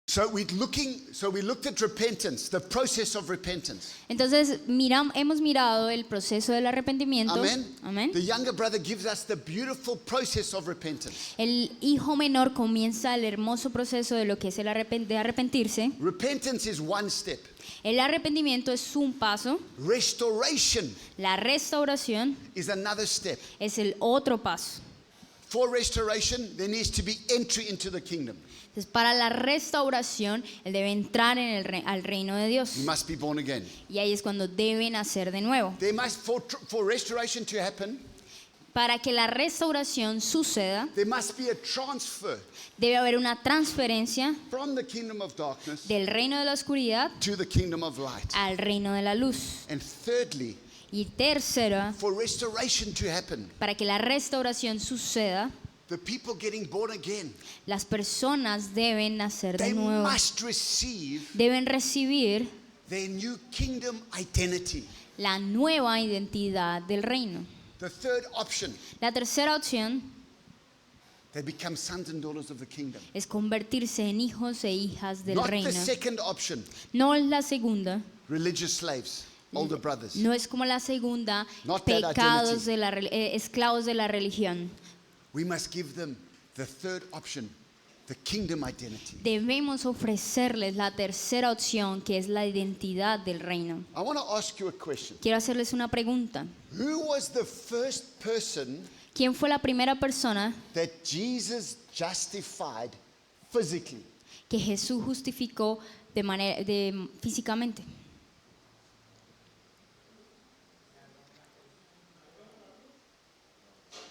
So we looked at repentance, the process of repentance. Entonces hemos mirado el proceso del arrepentimiento. Amen. Amén. The younger brother gives us the beautiful process of repentance. El hijo menor comienza el hermoso proceso de lo que es el de arrepentirse. Repentance is one step. El arrepentimiento es un paso. Restoration La restauración is another step. es el otro paso. For restoration, there needs to be entry into the kingdom. Entonces, para la restauración, él debe entrar en al reino de Dios. You must be born again. Y ahí es cuando debe nacer de nuevo. There must, for restoration to happen, Para que la restauración suceda, there must be a transfer debe haber una transferencia from the kingdom of darkness del reino de la oscuridad to the kingdom of light. al reino de la luz. And thirdly, Y tercera, for restoration to happen, para que la restauración suceda, the people getting born again, las personas deben nacer de they nuevo. must receive Deben recibir their new kingdom identity. la nueva identidad del reino. The third option, La tercera opción they become sons and daughters of the kingdom. es convertirse en hijos e hijas del Not reino. the second option, No es la segunda, religious slaves, older brothers. no es como la segunda, Not that pecados identity. de la esclavos de la religión. We must give them the third option, the kingdom identity. Debemos ofrecerles la tercera opción, que es la identidad del reino. I want to ask you a question. Quiero hacerles una pregunta. Who was the first person ¿Quién fue la primera persona that Jesus justified physically? que Jesús justificó físicamente?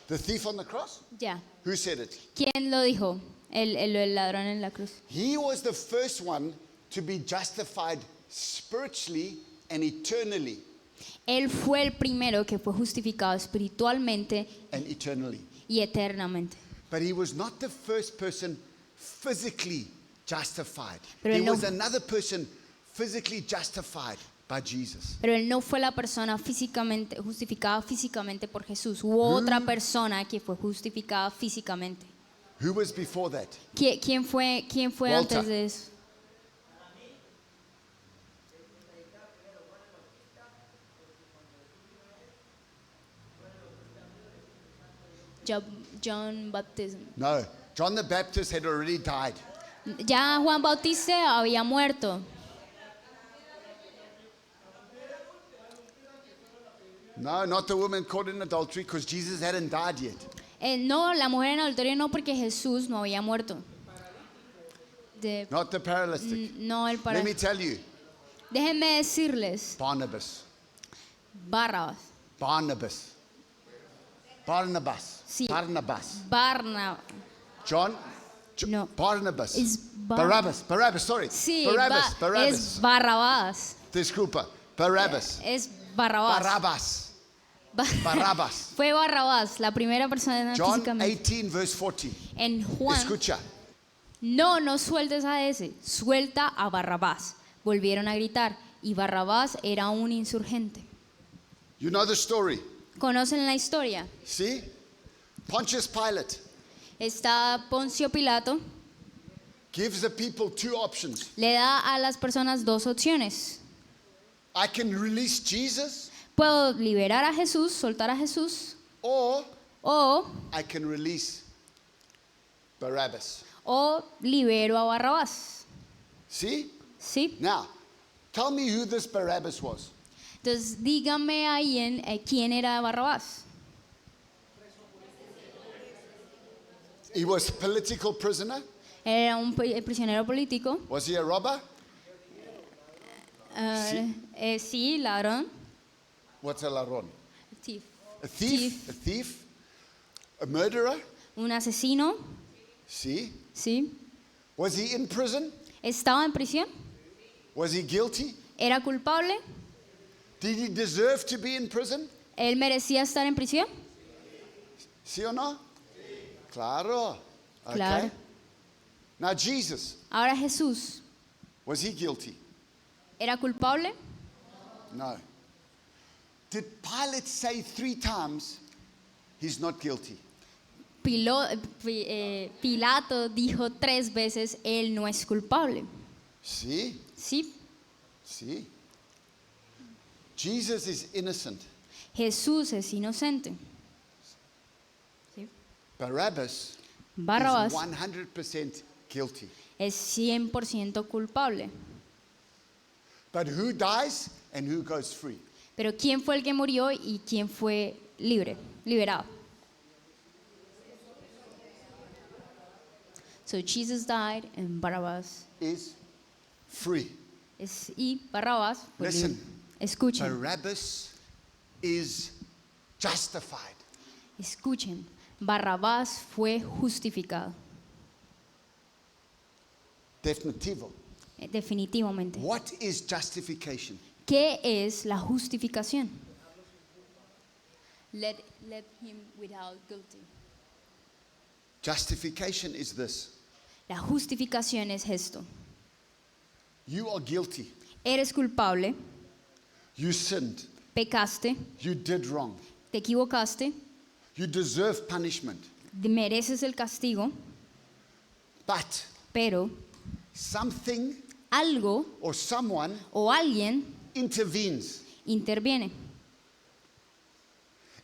The thief on the cross? Ya. Who said it? ¿Quién lo dijo? El ladrón en la cruz. He was the first one to be justified spiritually and eternally. Él fue el primero que fue justificado espiritualmente And eternally. y eternamente. But he was not the first person physically justified. Pero There él no- was another person physically justified by Jesus. Pero él no fue la persona justificada físicamente por Jesús. Hubo otra persona que fue justificada físicamente. Who was before that? ¿Quién fue Walter. antes de eso? John Baptist. No. John the Baptist had already died. Ya Juan Bautista había muerto. No, not the woman caught in adultery because Jesus hadn't died yet. No, la mujer en adulterio no, porque Jesús no había muerto. Not the paralytic. No, el Let me tell you, Déjenme decirles, Barnabas. Barrabás. Barnabas. Barnabas. Sí. Barnabas. John, No. Barnabas. Es Barabbas, sorry. sí, Barabbas. es Barrabás. Disculpa. Barabbas. Es Barrabás. Barabbas. Barabbas. Fue Barrabás, la primera persona John físicamente. 18 verse 40. En Juan, Escucha. no sueltes a ese, suelta a Barrabás. Volvieron a gritar y Barrabás era un insurgente. You know the story. ¿Conocen la historia? See? Pontius Pilate Está Poncio Pilato, gives the people two options. le da a las personas dos opciones. I can release Jesus Puedo liberar a Jesús, soltar a Jesús, or o I can release Barabbas. libero a Barrabás. See? ¿Sí? Now, tell me who this Barabbas was. Entonces, dígame ahí quién era Barrabás. He was a political prisoner. Era un prisionero político. Was he a robber? Sí, ladrón. What's a ladrón? Thief. A thief? A thief? A murderer? Un asesino. See? Sí. Was he in prison? Estaba en prisión. Was he guilty? Era culpable. Did he deserve to be in prison? Él merecía estar en prisión. ¿Sí o no? Claro. Okay. Claro. Now Jesus, Ahora Jesús, was he guilty? ¿era culpable? No. Did Pilate say 3 times he's not guilty? Pilato dijo 3 veces, él no es culpable. See? ¿Sí? See? Jesus is innocent. Jesús es inocente. ¿Sí? Barabbas Barrabás is 100% guilty. es 100% culpable. But who dies and who goes free? Pero ¿quién fue el que murió y quién fue liberado? So Jesus died and Barabbas Is free. y Barrabás fue libre. Listen. Escuchen, Barabbas is justified. escuchen. Barrabás fue justificado, Definitivo. definitivamente. What is justification? ¿Qué es la justificación? Let him without guilty. Justification is this. La justificación es esto. You are guilty. Eres culpable, You sinned. pecaste, You did wrong. te equivocaste, You deserve punishment. mereces el castigo, But pero something algo or someone o alguien intervenes. interviene.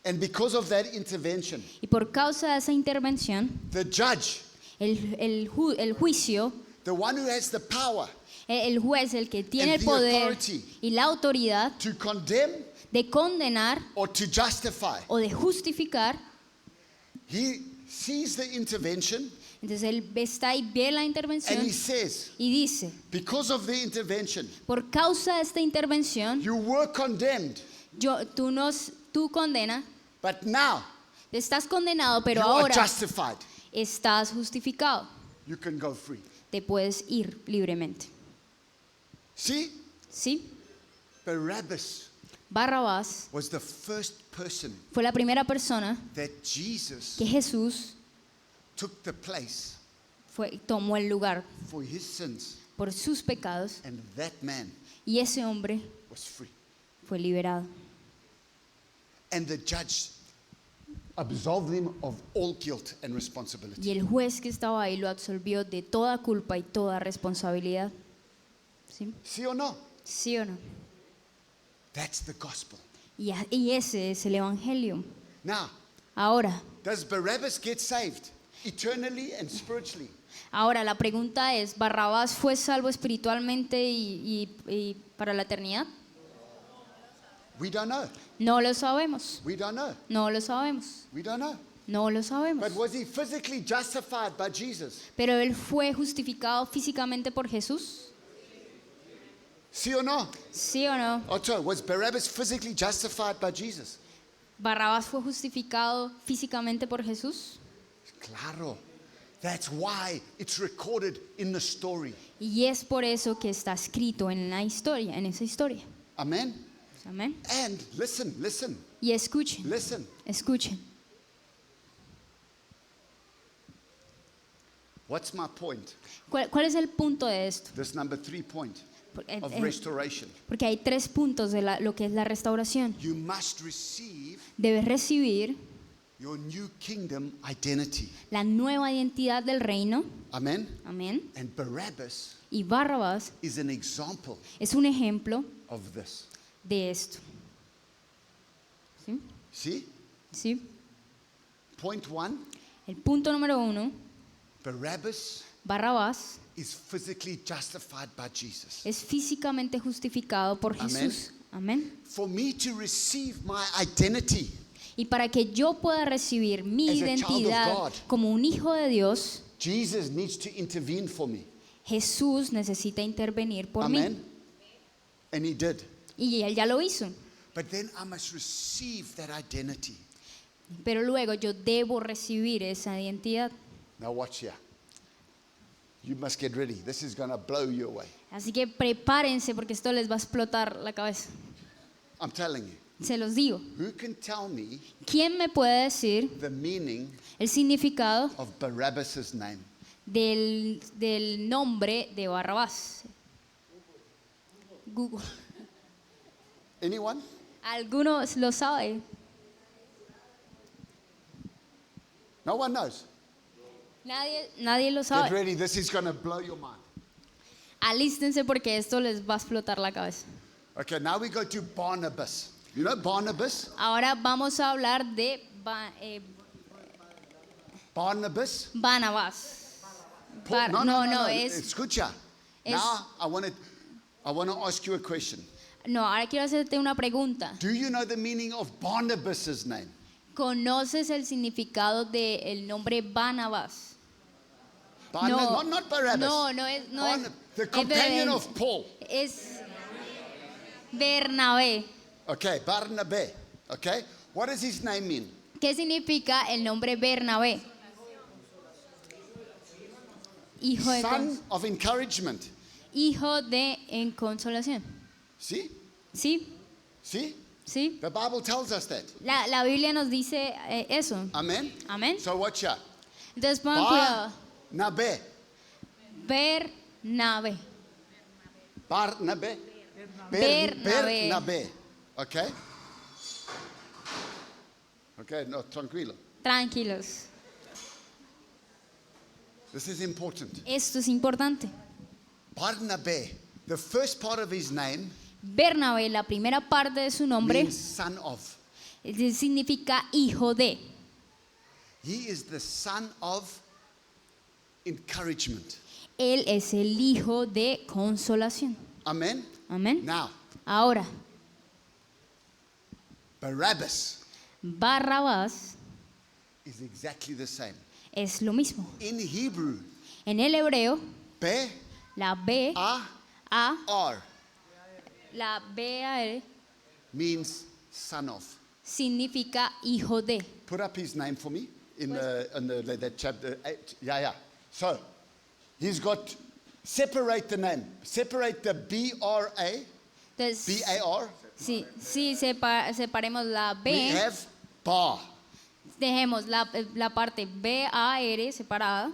And because of that intervention, Y por causa de esa intervención, the judge, el juicio, the one who has the power el juez, el que tiene And el the poder authority. y la autoridad to condemn de condenar or to justify, o de justificar, he sees the intervention entonces él está y ve la and intervención he says, y dice, because of the intervention, por causa de esta intervención, you were condemned, tú condena, but now estás condenado, pero you are ahora justified. estás justificado, You can go free. te puedes ir libremente. See, ¿Sí? Barabbas Barrabás was the first person fue la primera persona that Jesus que Jesús took the place tomó el lugar for his sins, por sus pecados and that man y ese hombre was free. fue liberado. And the judge absolved him of all guilt and Y responsibility. el juez que estaba ahí lo absolvió de toda culpa y toda responsabilidad. ¿Sí? See or no? ¿Sí o no? That's the gospel. Y ese es el evangelio. Now, Ahora, does Barabbas get saved eternally and spiritually? la pregunta es, ¿Barrabás fue salvo espiritualmente y para la eternidad? We don't know. No lo sabemos. We don't know. No lo sabemos. We don't know. No lo sabemos. But was he physically justified by Jesus? Pero él fue justificado físicamente por Jesús. See or no? ¿Sí o no? Otto, was Barabbas physically justified by Jesus? ¿Barrabás fue justificado físicamente por Jesús? Claro. That's why it's recorded in the story. Y es por eso que está escrito en la historia, en esa historia. Amen? Amén. And listen. Y escuchen, escuchen. What's my point? ¿Cuál es el punto de esto? This number 3 point of Eh, restoration. Porque hay 3 puntos de lo que es la restauración. You must receive Debes recibir your new kingdom identity. la nueva identidad del reino. Amen? Amén. And Barabbas Y Barrabás is an example es un ejemplo of this. de esto. ¿Sí? See? ¿Sí? Point 1, El punto número 1, Barabbas Barrabás is physically justified by Jesus. es físicamente justificado por Amén. Jesús. Amén. For me to receive my identity, Y para que yo pueda recibir mi As a child of identidad God. como un hijo de Dios, Jesus needs to intervene for me. Jesús necesita intervenir por Amen? mí. And he did. Y él ya lo hizo. But then I must receive that identity. Pero luego yo debo recibir esa identidad. Now watch here. You must get ready. This is going to blow you away. Así que prepárense porque esto les va a explotar la cabeza. I'm telling you. Se los digo. Who can tell me ¿Quién me puede decir the meaning el significado of Barabbas' name? del nombre de Barrabás? Google. Anyone? ¿Alguno lo sabe? No one knows. Nadie lo Get sabe. ready. This is going to blow your mind. Alístense porque esto les va a explotar la cabeza. Okay, now we go to Barnabas. You know Barnabas? Ahora vamos a hablar de Barnabas? Barnabás. Paul- No, es Escucha. es- Now I want to ask you a question. no. Ahora quiero hacerte una pregunta. Do you know the meaning of Barnabas's name? ¿Conoces el significado del nombre Barnabás? Not Barabbas. No es. The companion es- of Paul. Es Bernabé. Okay, Barnabé. Okay, what does his name mean? ¿Qué significa el nombre Bernabé? Hijo de, Son of encouragement. hijo de en consolación. See? ¿Sí? See? ¿Sí? The Bible tells us that. La Biblia nos dice eso. Amen? Amén. So watch out. Entonces pongan cuidado. Barnabé. Bernabé. Barnabé. Bernabé. Bernabé. Okay? Okay, no, tranquilo. Tranquilos. This is important. Esto es importante. Barnabé, the first part of his name Bernabé, la primera parte de su nombre, means son of. significa hijo de. He is the son of encouragement. Él es el hijo de consolación. Amen? Amén. Now, Ahora, Barabbas Barrabás is exactly the same. es lo mismo. In Hebrew, En el hebreo, Be, la B, A, A, R la B, A, R, means son of. significa hijo de. Put up his name for me in that chapter 8. Yeah. So, he's got, separate the name. Separate the B-R-A, Entonces, B-A-R. sí, separemos la We B, have bar, dejemos la parte B, A, R separada,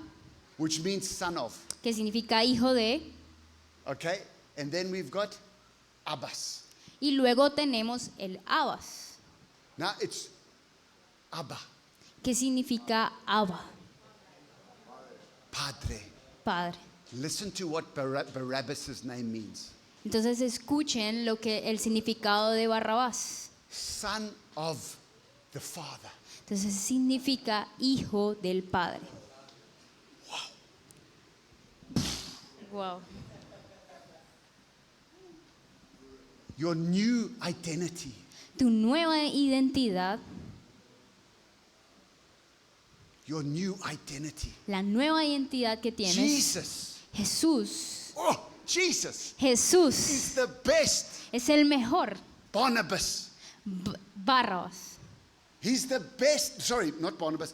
which means son of. que significa hijo de, Okay? And then we've got Abbas. y luego tenemos el Abbas, Now it's Abba, que significa Abba, Padre. Padre. Listen to what Barabbas' name means. Entonces escuchen lo que el significado de Barrabás. Son of the Father. Entonces significa hijo del Padre. Wow. Your new identity. Tu nueva identidad, Your new identity. la nueva identidad que tienes, Jesus. Jesús. Oh, Jesus Jesús is the best. es el mejor. Barnabas. Barrabás. He's the best. Sorry, not Barnabas.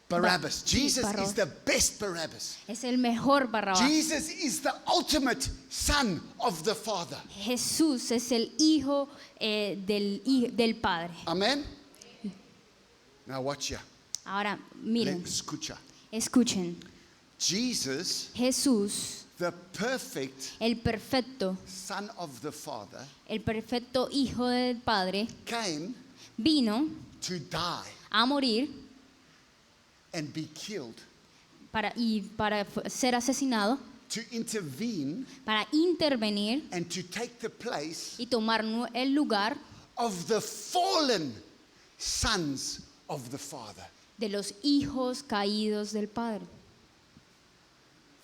Barabbas. Sí, Jesus is Barabbas. the best Barabbas. Es el mejor Barrabás. Jesus is the ultimate son of the Father. Jesús es el hijo del Padre. Amen? Now watch here. Ahora, miren, Escucha. escuchen. Jesus, Jesús, the perfect el perfecto, son of the Father, el perfecto hijo del Padre, came vino to die a morir and be killed, para ser asesinado, to intervene para intervenir and to take the place y tomar el lugar of the fallen sons of the Father. de los hijos caídos del Padre,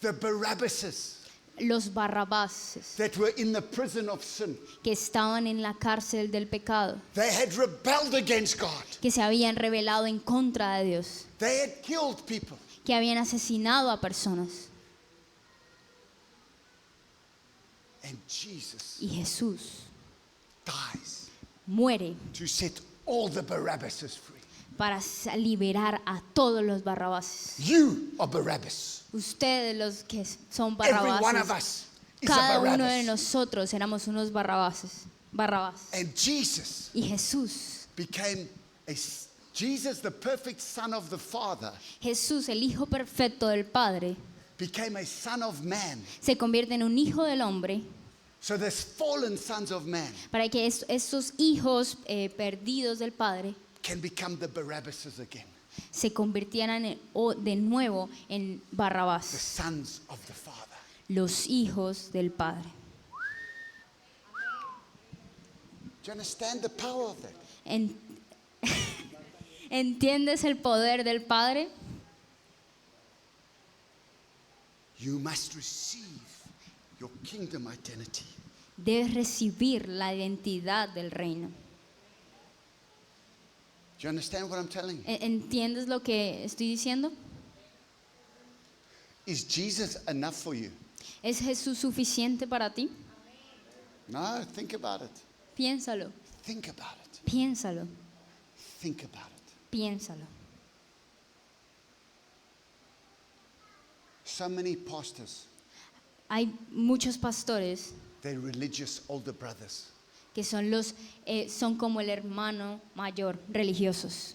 The Barabbases los Barrabases that were in the prison of sin. que estaban en la cárcel del pecado, They had rebelled against God. que se habían rebelado en contra de Dios, They had killed people. que habían asesinado a personas. And Jesus Y Jesús dies muere to set all the Barabbases free. para liberar a todos los Barrabases. You are Barabbas. Ustedes los que son Every one of Barrabases, us is a cada uno de Barabbas. nosotros éramos unos Barrabás. And Jesus Y Jesús, became Jesus, the perfect son of the Father, Jesús, el hijo perfecto del Padre, became a son of man. se convierte en un hijo del hombre So there's fallen sons of man para que estos hijos perdidos del Padre can become the Barabbases again. se convirtieran de nuevo en the Barrabás, sons of the Father. los hijos del Padre. Do you understand the power of that? En- ¿Entiendes el poder del Padre? You must receive your kingdom identity. Debes recibir la identidad del reino. Do you understand what I'm telling you? ¿Entiendes lo que estoy diciendo? Is Jesus enough for you? ¿Es Jesús suficiente para ti? No, think about it. Piénsalo, Think about it. piénsalo, Think about it. piénsalo. So many pastors, Hay muchos pastores they're religious older brothers. que son como el hermano mayor, religiosos.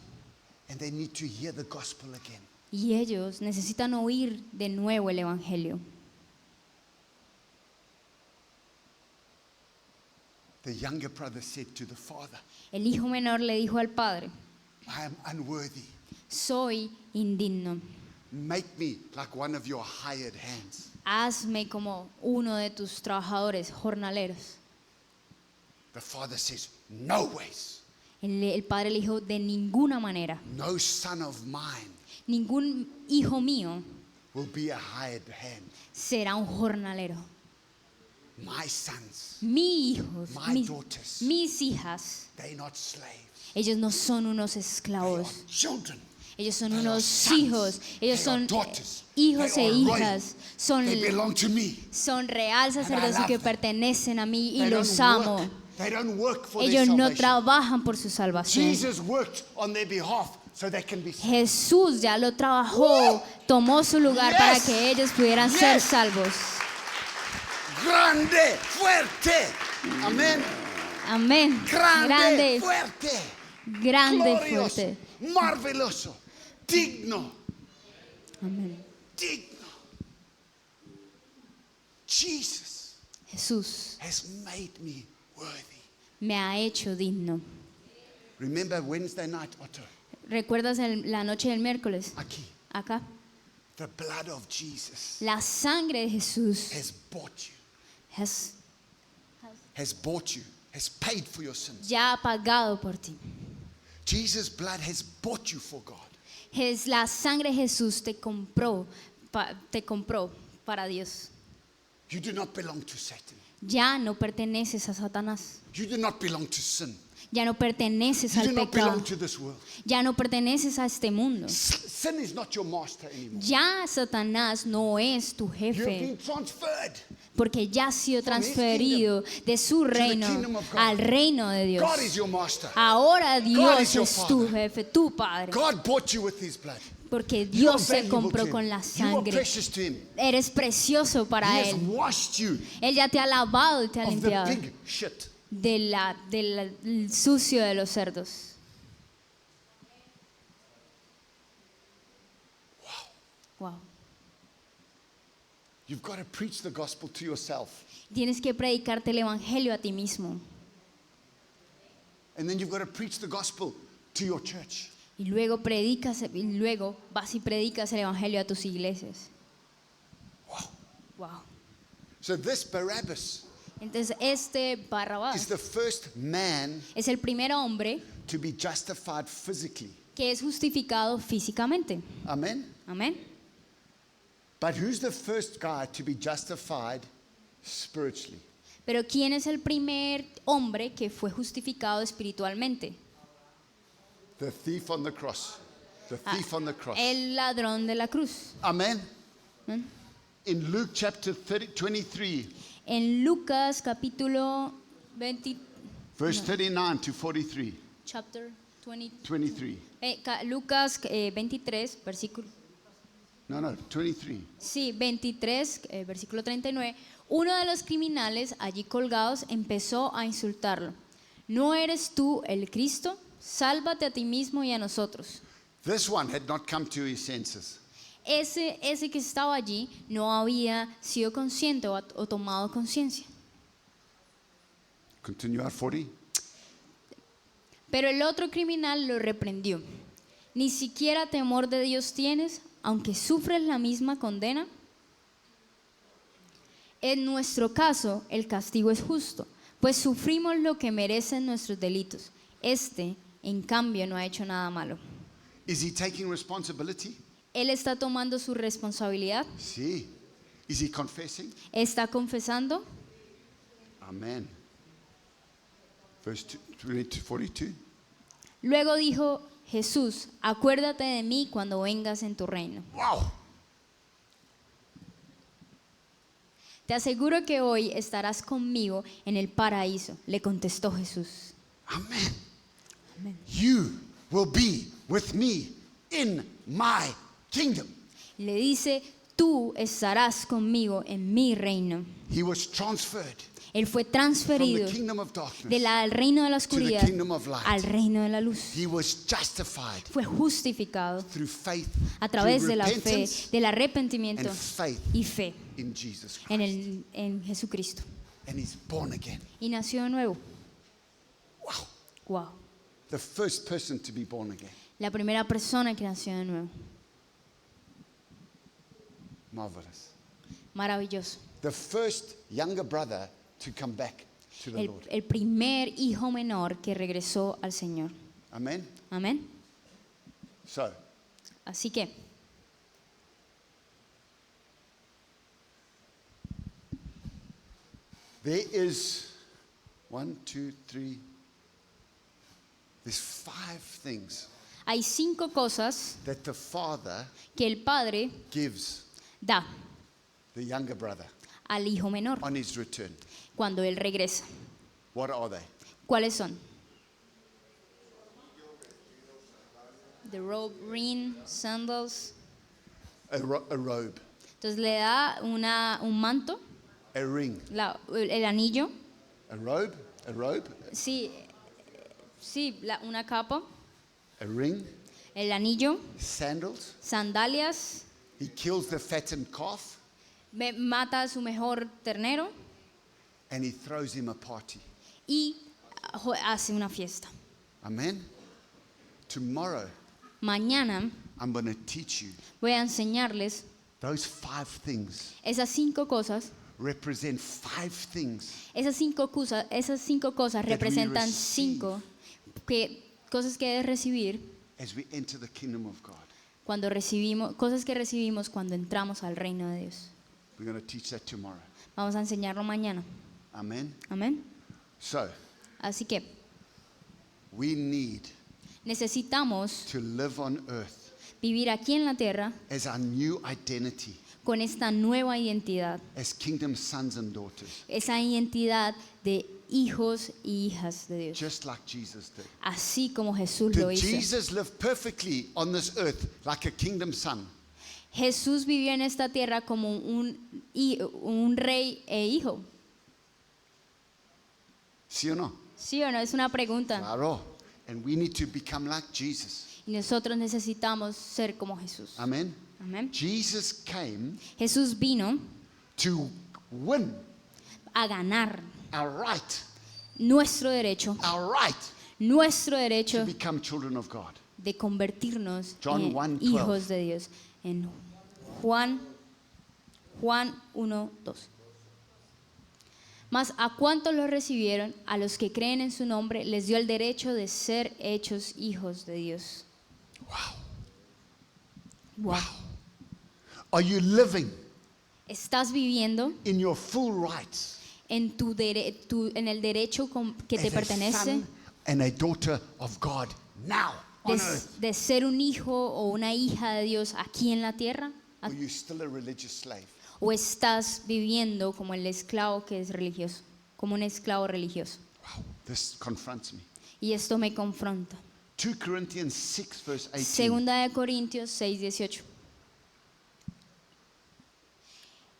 And they need to hear the gospel again. Y ellos necesitan oír de nuevo el Evangelio. The younger brother said to the father, El hijo menor le dijo al padre, I am unworthy. soy indigno, Make me like one of your hired hands. hazme como uno de tus trabajadores jornaleros. The father says, no ways. El padre le dijo, de ninguna manera, No son of mine ningún hijo mío will be a hired hand. será un jornalero. My sons, Mis hijos, My daughters. mis hijas, they're not slaves. ellos no son unos They are esclavos. children. Ellos son They are unos sons. hijos, ellos They son are daughters. hijos They e are hijas, royal. They belong to me. son real sacerdocio love que them. pertenecen a mí y They los don't amo. work. They don't work for their Ellos no salvation. trabajan por su salvación. Jesus worked on their behalf so they can be saved. Jesús ya lo trabajó, tomó su lugar para Yes. que ellos pudieran ser Yes. salvos. Grande, fuerte. Amén. Amén. Grande, Grande, fuerte. grande, Glorioso, fuerte. maravilloso, digno, Amén. digno. Jesus Jesús has made me worthy. me ha hecho digno. Remember Wednesday night, Otto? ¿Recuerdas la noche del miércoles? Aquí. Acá. The blood of Jesus La sangre de Jesús has bought you, es- has bought you, has paid for your sins. ya ha pagado por ti. Jesus' blood has bought you for God. La sangre de Jesús te compró para Dios. You do not belong to Satan. Ya no perteneces a Satanás. You do not belong to sin. Ya no perteneces You al do not pecado. belong to this world. Ya no perteneces a este mundo. Sin is not your master anymore. Ya Satanás no es tu You have jefe, been transferred. porque ya ha sido From his transferido de su reino kingdom of God. al reino de Dios. God is your master. Ahora God Dios is your es tu father. jefe, tu padre, God bought you with his blood. porque You are Dios se valuable compró to him. con la You are sangre. precious to him. Eres precioso He para has Él. washed you Él ya te ha lavado y te ha of the limpiado big shit. del sucio de los cerdos. Wow. You've got to preach the gospel to yourself. Tienes que predicarte el evangelio a ti mismo. And then you've got to preach the gospel to your church. Y luego vas y predicas el evangelio a tus iglesias. Wow. Wow. So this Barabbas Entonces este is Barrabás the first man es el primer hombre to be justified physically. que es justificado físicamente. Amen. Amén. But who's the first guy to be justified spiritually? Pero ¿quién es el primer hombre que fue justificado espiritualmente? The thief on the cross. The thief on the cross. El ladrón de la cruz. Amen. Amén. In Luke chapter 23, En Lucas capítulo 20, verse 39 to 43. chapter 20, 23. Lucas 23, versículo. No, 23. Sí, 23, versículo 39. Uno de los criminales allí colgados empezó a insultarlo. ¿No eres tú el Cristo? Sálvate a ti mismo y a nosotros. This one had not come to his senses. Ese que estaba allí no había sido consciente o tomado conciencia. Continue at 40. Pero el otro criminal lo reprendió. Ni siquiera temor de Dios tienes, aunque sufres la misma condena. En nuestro caso, el castigo es justo, pues sufrimos lo que merecen nuestros delitos. En cambio, no ha hecho nada malo. Is he taking responsibility? Él está tomando su responsabilidad, Sí. Is he confessing? está confesando. Amen. Verse 42. Luego dijo Jesús, acuérdate de mí cuando vengas en tu reino. Wow. Te aseguro que hoy estarás conmigo en el paraíso, le contestó Jesús. Amen. Amen. You will be with me in my kingdom. Le dice, tú estarás conmigo en mi reino. He was transferred Él fue from transferido the kingdom of darkness. del reino de la oscuridad kingdom of light. al reino de la luz. He was justified Fue justificado through faith, a través through de la fe, repentance del arrepentimiento and faith y fe in Jesus Christ. en Jesucristo. And he's born again. Y nació de nuevo. Wow. Wow. The first person to be born again. La primera persona que nació de nuevo. Marvelous. Maravilloso. The first younger brother to come back to the Lord. El primer hijo menor que regresó al Señor. Amen. Amén. So, Así que, there is 1, 2, 3. There's 5 things hay 5 cosas that the father que el padre gives da the younger brother al hijo menor on his return. cuando él regresa. What are they? ¿Cuáles son? The robe, ring, sandals. A robe, Entonces le da un manto, a ring, el anillo, a robe, sí, una capa, a ring, el anillo, sandals. sandalias, He kills the fattened calf mata a su mejor ternero and he throws him a party. y hace una fiesta. Amen. Tomorrow, Mañana I'm going to teach you voy a enseñarles those 5 things esas 5 cosas. represent 5 things Esas cinco cosas we representan receive 5 cosas que debes recibir as we enter the kingdom of God. cosas que recibimos cuando entramos al reino de Dios. We're going to teach that tomorrow. Vamos a enseñarlo mañana. Amen. Amén. So, Así que we need necesitamos to live on earth vivir aquí en la tierra as our new identity, con esta nueva identidad, as kingdom sons and daughters, esa identidad de hijos y hijas de Dios, just like Jesus did. así como Jesús Did lo hizo. Jesus live perfectly on this earth like a kingdom son? Jesús vivió en esta tierra como un rey e hijo. ¿Sí o no? ¿Sí o no? Es una pregunta. Claro. And we need to become like Jesus. Y nosotros necesitamos ser como Jesús. Amen. Amén. Jesus came Jesús vino to win a ganar our right nuestro derecho to become children of God. de convertirnos John en 1:12. hijos de Dios. En Juan 1:2. Mas a cuántos lo recibieron, a los que creen en su nombre, les dio el derecho de ser hechos hijos de Dios. Wow. Are you living Estás viviendo in your full rights en en el derecho que te as a pertenece son and a daughter of God now on earth? de ser un hijo o una hija de Dios aquí en la tierra? Or are you still a religious slave? ¿O estás viviendo como el esclavo que es religioso? Como un esclavo religioso. Wow, this confronts me. Y esto me confronta. 2 Corinthians 6 verse 18. Segunda de Corintios 6:18.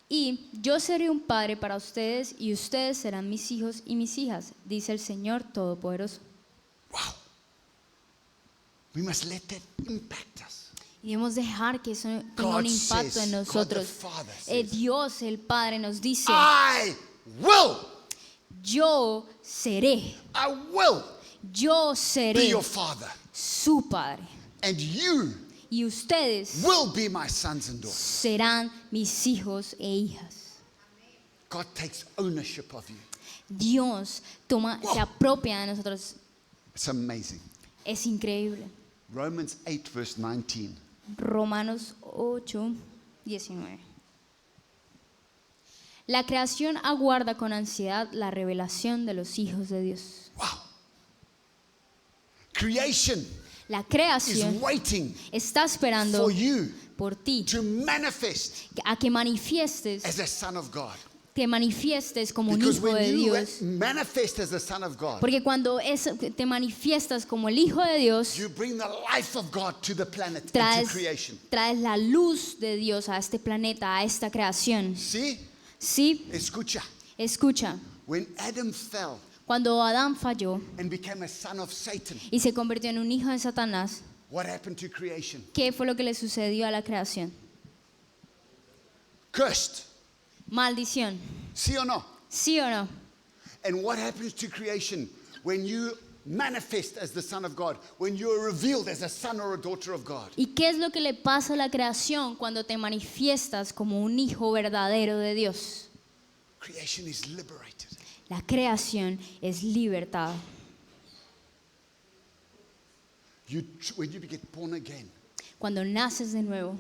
Y yo seré un padre para ustedes y ustedes serán mis hijos y mis hijas, dice el Señor Todopoderoso. Wow. We must let that impact us. Y debemos dejar que eso tenga God un impacto says, en God the nosotros. Father says, Dios, el Padre, nos dice, I will yo seré be ser your father. su Padre. And you y ustedes will be my sons and daughters. serán mis hijos e hijas. God takes ownership of you. Dios se apropia de nosotros. It's amazing. Es increíble. Romans 8, verse 19. Romanos 8, 19. La creación aguarda con ansiedad la revelación de los hijos de Dios. Wow. Creation La is creación waiting está esperando for you por ti to manifest a que manifiestes, as a son of God. que manifiestes como un Because hijo de when you Dios. manifest as the son of God, Porque cuando te manifiestas como el hijo de Dios, you bring the life of God to the planet, into traes creation. la luz de Dios a este planeta, a esta creación. See? Sí, Escucha. escucha, When Adam fell cuando Adán falló and became a son of Satan, y se convirtió en un hijo de Satanás, what happened to creation? ¿qué fue lo que le sucedió a la creación? Cursed. Maldición, See or no? ¿sí o no? And what happens to creation when you manifest as the son of God, when you are revealed as a son or a daughter of God? ¿Y qué es lo que le pasa a la creación cuando te manifiestas como un hijo verdadero de Dios? Creation is liberated. La creación es libertad. When you get born again, Cuando naces de nuevo,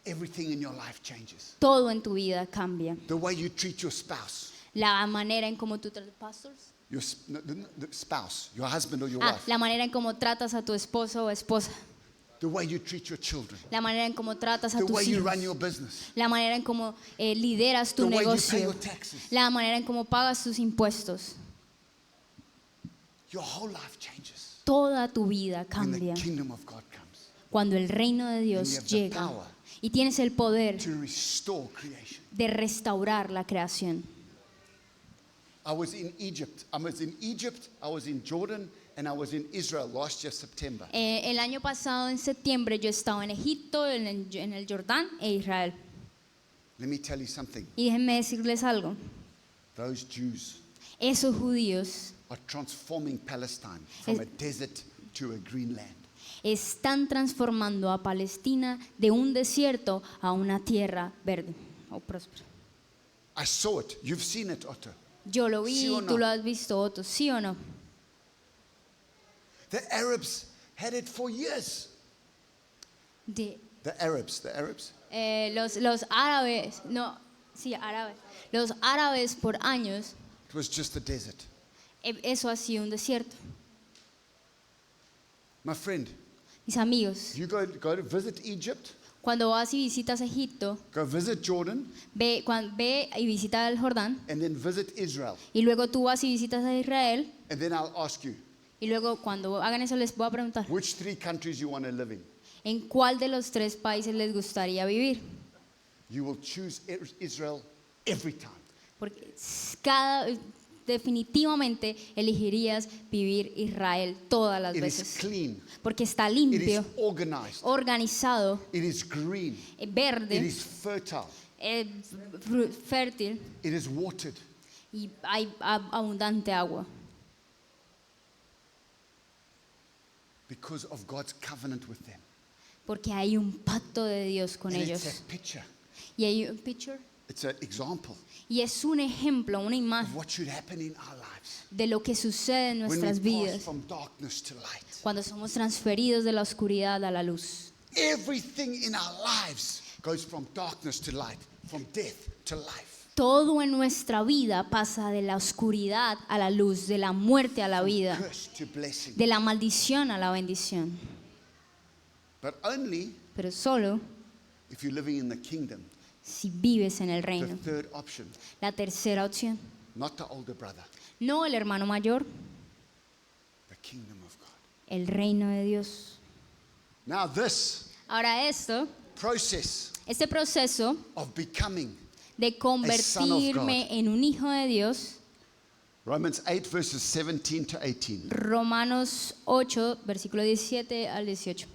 everything in your life changes. todo en tu vida cambia. The way you treat your spouse, La manera en cómo tú tratas the spouse, your husband or your wife, la manera en cómo tratas a tu esposo o esposa. the way you treat your children, La manera en cómo tratas a the tus way you hijos. run your business, La manera en cómo lideras tu the way you pay negocio. your taxes. La manera en cómo pagas tus impuestos. Your whole life changes Toda tu vida when cambia the kingdom of God comes cuando el reino de you Dios have the llega power y tienes el poder to restore creation. de restaurar la creación. I was in Egypt, I was in Jordan, and I was in Israel last year, September. El año pasado, en septiembre, yo estaba en Egipto, en el Jordán e Israel. Let me tell you something. Y déjenme decirles algo. Those Jews Esos judíos are transforming Palestine from a desert to a green land. están transformando a Palestina de un desierto a una tierra verde o próspera. I saw it. You've seen it, Otto. Yo lo vi ¿Sí o y no? tú lo has visto, Otto, ¿sí o no? The Arabs had it for years. De, The Arabs. los árabes, no, sí, árabes. Los árabes por años, It was just a desert. eso ha sido un desierto. My friend, Mis amigos, you go to visit Egypt, cuando vas y visitas Egipto, go visit Jordan, ve y visita el Jordán, and then visit Israel. y luego tú vas y visitas a Israel, And then I'll ask you, y luego cuando hagan eso les voy a preguntar, which 3 countries you want to live in? ¿en cuál de los 3 países les gustaría vivir? You will choose Israel every time. Porque definitivamente elegirías vivir Israel todas las It is veces. clean. Porque está It is limpio, organized. organizado, It is green. It verde, is fertile. fértil It is watered. y hay abundante agua. Because of God's covenant with them. Porque hay un pacto de Dios con And ellos. it's a picture. Y hay un picture. It's an example Y es un ejemplo, una of imagen what should happen in our lives. de lo que sucede en When we nuestras pass vidas from darkness to light. cuando somos transferidos de la oscuridad a la luz. Everything in our lives goes from darkness to light, from death to life. Todo en nuestra vida pasa de la oscuridad a la luz, de la muerte a la vida, Curse to blessing. de la maldición a la bendición. But only Pero solo if you're living in the kingdom. si vives en el The reino. third option, La tercera opción, not the older brother, no el hermano mayor, the kingdom of God. el reino de Dios. Now this Ahora process este proceso of becoming, de convertirme en un hijo de Dios, Romans 8 verses 17 to 18. Romanos 8, versículo 17 al 18.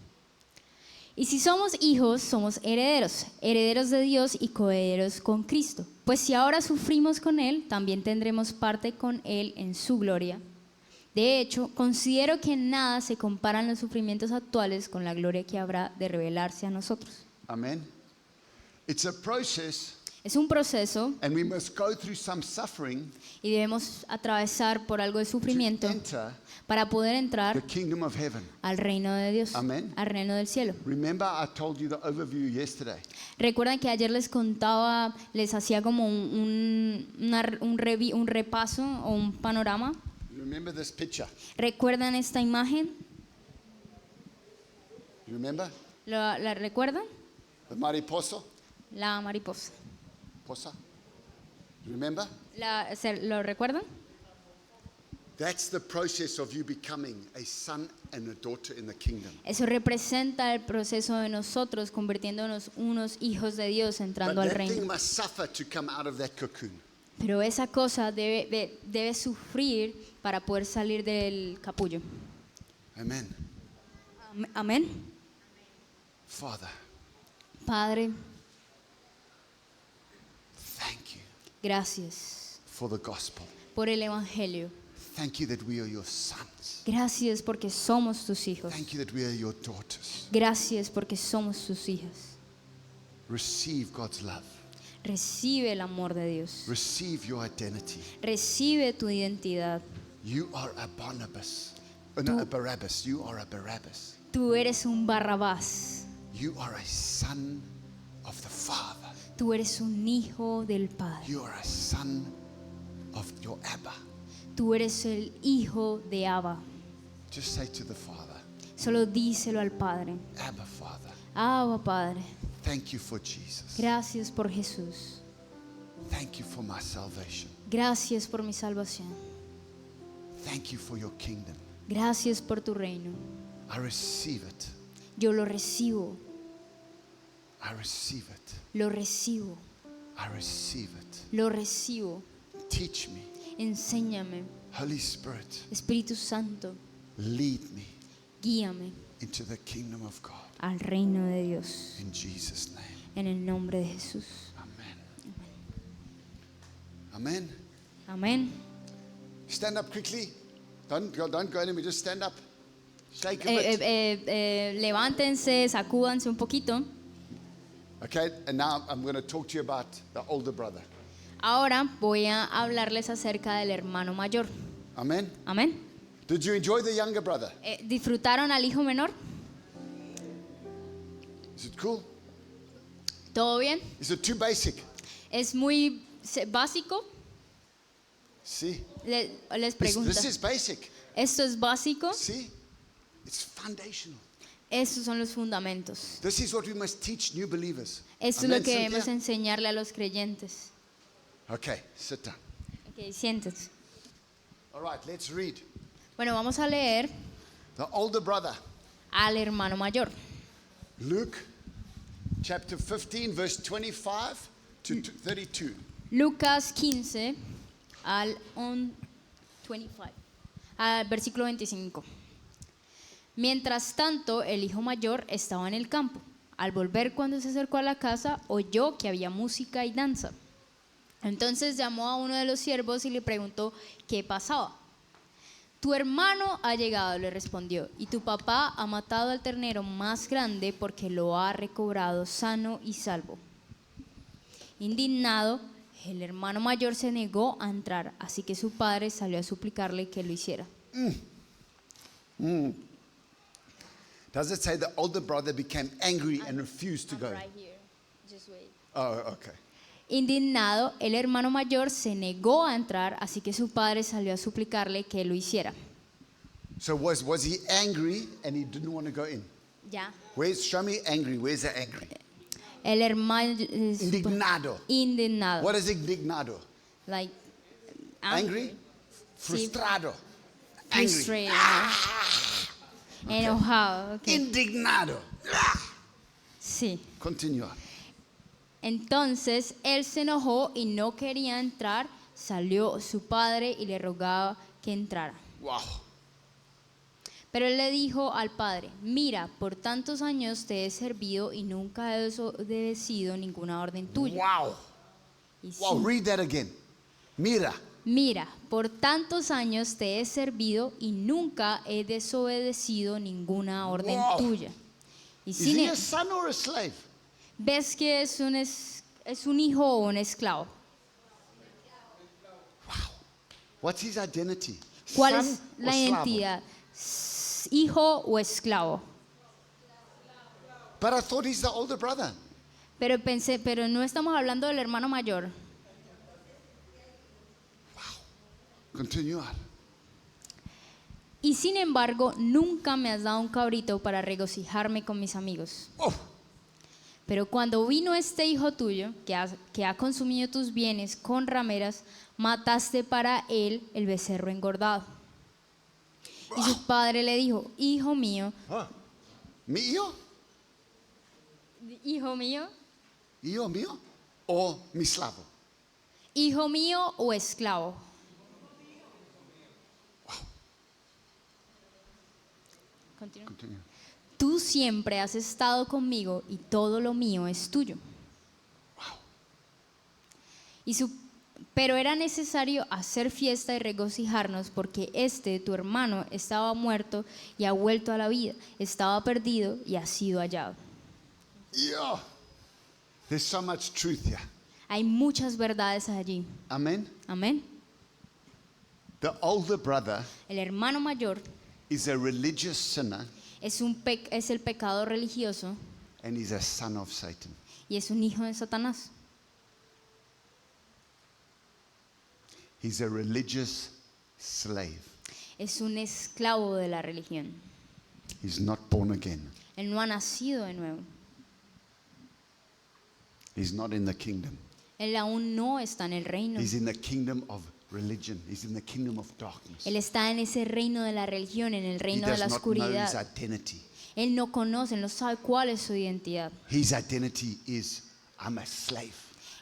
Y si somos hijos, somos herederos, herederos de Dios y coherederos con Cristo. Pues si ahora sufrimos con Él, también tendremos parte con Él en su gloria. De hecho, considero que en nada se comparan los sufrimientos actuales con la gloria que habrá de revelarse a nosotros. Amen. It's a process, Es un proceso and we must go through some suffering y debemos atravesar por algo de to sufrimiento enter para poder the entrar kingdom of heaven. al reino de Dios, Amen. al reino del cielo. Remember, I told you the overview yesterday. Recuerdan que ayer les contaba, les hacía como un repaso o un panorama. Remember this picture? ¿Recuerdan esta imagen? You remember? ¿La recuerdan? The mariposa? La mariposa. Posa? You remember? ¿Lo recuerdan? That's the process of you becoming a son and a daughter in the kingdom. Eso representa el proceso de nosotros convirtiéndonos unos hijos de Dios But entrando al that thing reino. must suffer to come out of that cocoon. Pero esa cosa debe sufrir para poder salir del capullo. Amen. Amén. Father, Padre, thank you gracias for the gospel. por el evangelio. Thank you that we are your sons. Gracias porque somos tus hijos. Thank you that we are your daughters. Gracias porque somos tus hijas. Receive God's love. Recibe el amor de Dios. Receive your identity. Recibe tu identidad. You are a Barnabas. No, a Barabbas. You are a Barabbas. Tú eres un Barrabás. You are a son of the Father. Tú eres un hijo del Padre. You are a son of your Abba. Tú eres el hijo de Abba. Just say to the Father, Solo díselo al Padre. Abba, Father, Abba, Padre. thank you for Jesus. Gracias por Jesús. Thank you for my salvation. Gracias por mi salvación. Thank you for your kingdom. Gracias por tu reino. I receive it. Yo lo recibo. I receive it. Lo recibo. I receive it. Lo recibo. Teach me. Enséñame. Holy Spirit, Espíritu Santo, lead me guíame into the kingdom of God. al reino de Dios. In Jesus' name. En el nombre de Jesús. Amen. Amen. Amén. Stand up quickly. Don't go anywhere. Just stand up. Shake a bit. Levántense, sacúdanse un poquito. Okay, and now I'm going to talk to you about the older brother. Ahora voy a hablarles acerca del hermano mayor. Amen. Amén. Did you enjoy the younger brother? ¿Disfrutaron al hijo menor? Is it cool? ¿Todo bien? Is it too basic? ¿Es muy básico? See? Les This pregunto. is basic. ¿Esto es básico? See? It's foundational. Estos son los fundamentos. This is what we must teach new believers. Esto es Amen, lo que Cynthia? debemos enseñarle a los creyentes. Okay, sit down. Ok, siéntense. All right, let's read. Bueno, vamos a leer The older brother, al hermano mayor. Luke chapter 15, verse 25 to 32. Lucas 15 al 25, al versículo 25. Mientras tanto, el hijo mayor estaba en el campo. Al volver, cuando se acercó a la casa, oyó que había música y danza. Entonces llamó a uno de los siervos y le preguntó qué pasaba. Tu hermano ha llegado, le respondió, y tu papá ha matado al ternero más grande porque lo ha recobrado sano y salvo. Indignado, el hermano mayor se negó a entrar, así que su padre salió a suplicarle que lo hiciera. Does it say the older brother became angry and refused to go? Oh, okay. Indignado, el hermano mayor se negó a entrar, así que su padre salió a suplicarle que lo hiciera. So was he angry and he didn't want to go in? Ya. Show me angry. Where's the angry? El hermano Indignado. indignado, What is indignado? like Angry? Sí. Frustrado. Angry. frustrated, enojado. Okay. Indignado. Sí. Continue. Entonces él se enojó y no quería entrar. Salió su padre y le rogaba que entrara. Wow. Pero él le dijo al padre: mira, por tantos años te he servido y nunca he desobedecido ninguna orden tuya. Wow. Y sí, Wow. Read that again. Mira. Mira, por tantos años te he servido y nunca he desobedecido ninguna orden Wow. tuya. Y Is sin he e- a son or a slave? ¿Ves que es un hijo o un esclavo? What's his identity? ¿Cuál Son es or la slave? identidad? ¿Hijo o esclavo? But I thought he's the older brother. Pero no estamos hablando del hermano mayor. Continuar. Y sin embargo, nunca me has dado un cabrito para regocijarme con mis amigos. Oh, Pero cuando vino este hijo tuyo, que ha consumido tus bienes con rameras, mataste para él el becerro engordado. Y su padre le dijo, hijo mío, mío? hijo mío, Hijo mío? O mi slavo? hijo mío o esclavo. Continúa. Continue. Tú siempre has estado conmigo y todo lo mío es tuyo. Pero era necesario hacer fiesta y regocijarnos porque tu hermano, estaba muerto y ha vuelto a la vida, estaba perdido y ha sido hallado. Yeah. There's so much truth here. Hay muchas verdades allí. Amen. Amén. The older brother El hermano mayor is a religious sinner es el pecado religioso and he's a son of Satan. y es un hijo de Satanás. He's a religious slave. Es un esclavo de la religión. He's not born again. Él no ha nacido de nuevo. He's not in the kingdom. Él aún no está en el reino. He's in the kingdom of religion. He's in the kingdom of darkness. Él está en ese reino de la religión, en el He reino de does la not know his oscuridad. identity. Él no conoce, él no sabe cuál es su identidad. His identity is, I'm a slave.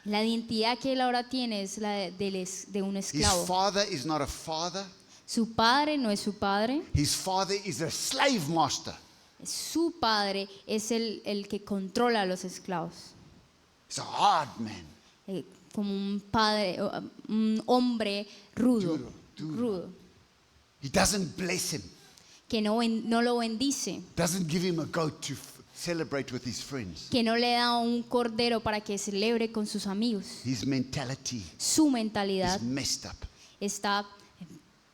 La identidad que él ahora tiene es la de un His esclavo. father is not a father. Su padre no es su padre. His father is a slave master. Su padre es el que controla a los esclavos. He's a hard man. Como un padre, un hombre rudo. Duro. Rudo. He doesn't bless him. Que no lo bendice. Doesn't give him a goat to celebrate with his friends. Que no le da un cordero para que celebre con sus amigos. His mentality Su is mentalidad messed up. está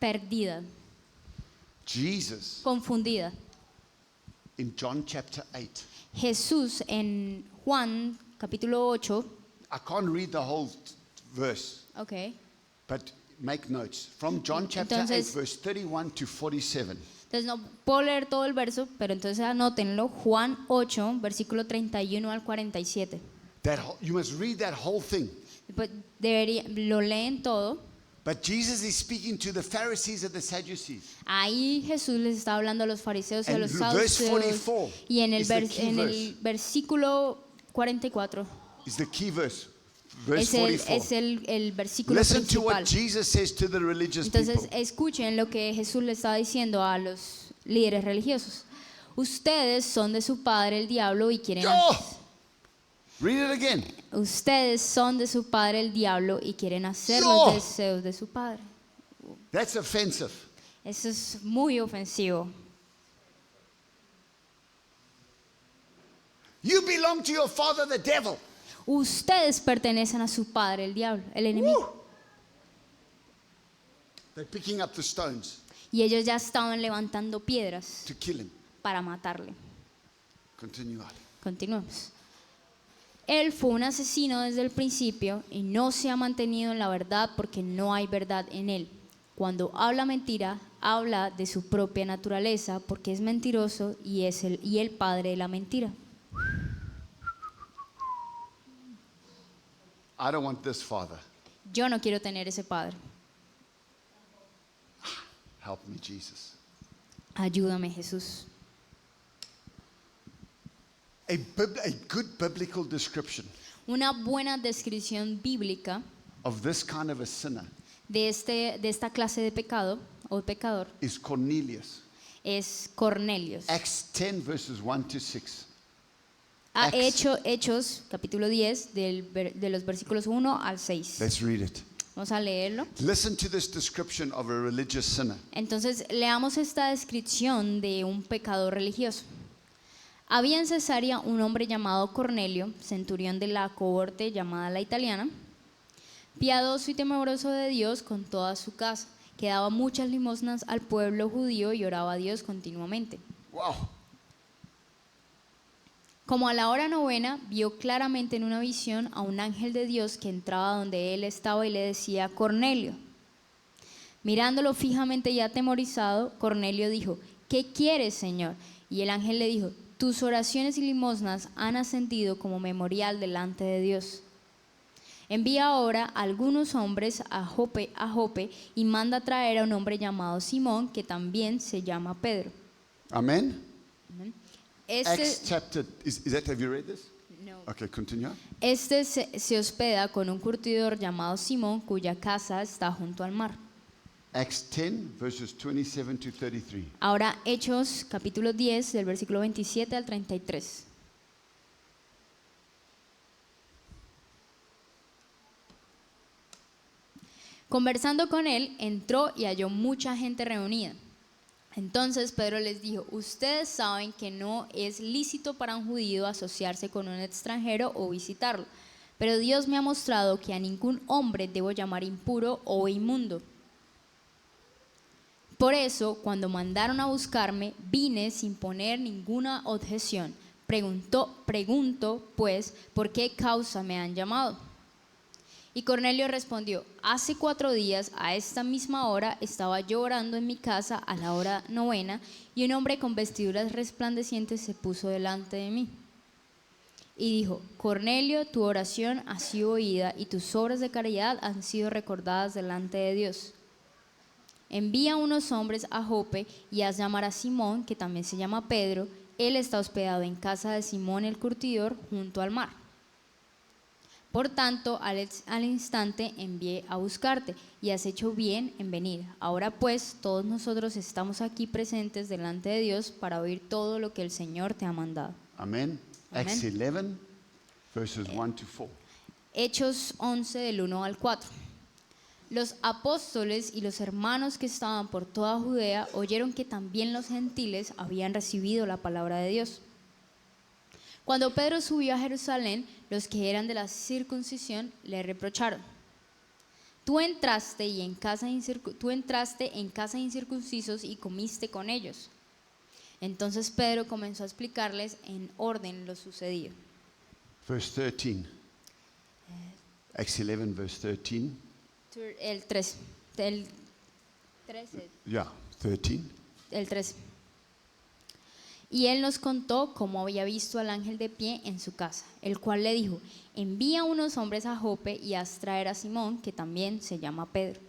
perdida, Jesus, confundida. in John chapter 8, Jesús en Juan capítulo 8, I can't read the whole verse, okay. but make notes. From John chapter Entonces- 8, verse 31 to 47. Entonces no puedo leer todo el verso, pero entonces anótenlo. Juan 8, versículo 31 al 47. You must read that whole thing. Después lo leen todo. But Jesus is speaking to the Pharisees and the Sadducees. Ahí Jesús les está hablando a los fariseos y a And los verse saduceos. 44 Y en is the key verse. versículo 44 Is the key verse. Verse es el 44. versículo Listen to principal. what Jesus says to the religious Entonces people. escuchen lo que Jesús le está diciendo a los líderes religiosos. Ustedes son de su padre el diablo y quieren Oh! Read it again. Ustedes son de su padre el diablo y quieren hacer Yo. los deseos de su padre. That's offensive. Eso es muy ofensivo. You belong to your father, the devil. Ustedes pertenecen a su padre el diablo, el enemigo. Woo! They're picking up the stones Y ellos ya estaban levantando piedras to kill him. para matarle. Continue on. Continuemos. Él fue un asesino desde el principio y no se ha mantenido en la verdad porque no hay verdad en él. Cuando habla mentira, habla de su propia naturaleza porque es mentiroso y es el padre de la mentira. I don't want this father. Yo no quiero tener ese padre. Help me, Jesus. Ayúdame, Jesús. A good biblical description Una buena descripción bíblica of this kind of a sinner de esta clase de pecado o pecador is Cornelius. es Cornelius. Acts 10, verses 1 to 6. Ha Acts. Hechos capítulo 10 de los versículos 1 al 6. Let's read it. Vamos a leerlo. Listen to this description of a religious sinner. Entonces, leamos esta descripción de un pecador religioso. Había en Cesarea un hombre llamado Cornelio, centurión de la cohorte llamada la italiana, piadoso y temeroso de Dios con toda su casa, que daba muchas limosnas al pueblo judío y oraba a Dios continuamente. Wow. Como a la hora novena, vio claramente en una visión a un ángel de Dios que entraba donde él estaba y le decía: Cornelio. Mirándolo fijamente y atemorizado, Cornelio dijo: ¿Qué quieres, Señor? Y el ángel le dijo: tus oraciones y limosnas han ascendido como memorial delante de Dios. Envía ahora a algunos hombres a Jope y manda traer a un hombre llamado Simón, que también se llama Pedro. Amen. Este Acts chapter, is that, have you read this? No. Okay, continue. Se hospeda con un curtidor llamado Simón, cuya casa está junto al mar. Acts 10, verses 27 to 33. Ahora Hechos capítulo 10 del versículo 27 al 33. Conversando con él, entró y halló mucha gente reunida. Entonces Pedro les dijo: ustedes saben que no es lícito para un judío asociarse con un extranjero o visitarlo, pero Dios me ha mostrado que a ningún hombre debo llamar impuro o inmundo. Por eso, cuando mandaron a buscarme, vine sin poner ninguna objeción. Pregunto, pues, ¿por qué causa me han llamado? Y Cornelio respondió: hace 4 días, a esta misma hora, estaba yo orando en mi casa a la hora novena, y un hombre con vestiduras resplandecientes se puso delante de mí. Y dijo: Cornelio, tu oración ha sido oída, y tus obras de caridad han sido recordadas delante de Dios. Envía unos hombres a Jope y haz llamar a Simón, que también se llama Pedro. Él está hospedado en casa de Simón el curtidor, junto al mar. Por tanto, al instante envié a buscarte, y has hecho bien en venir. Ahora pues, todos nosotros estamos aquí presentes delante de Dios para oír todo lo que el Señor te ha mandado. Amen. Amen. Acts 11, verses 1 to 4. Hechos 11 del 1 al 4. Los apóstoles y los hermanos que estaban por toda Judea oyeron que también los gentiles habían recibido la palabra de Dios. Cuando Pedro subió a Jerusalén, los que eran de la circuncisión le reprocharon: tú entraste en casa de incircuncisos y comiste con ellos. Entonces Pedro comenzó a explicarles en orden lo sucedido. Verse 13. Acts 11, verse 13. El 3. El 13. Yeah, 13. El 3. Y él nos contó cómo había visto al ángel de pie en su casa, el cual le dijo: envía unos hombres a Jope y haz traer a Simón, que también se llama Pedro.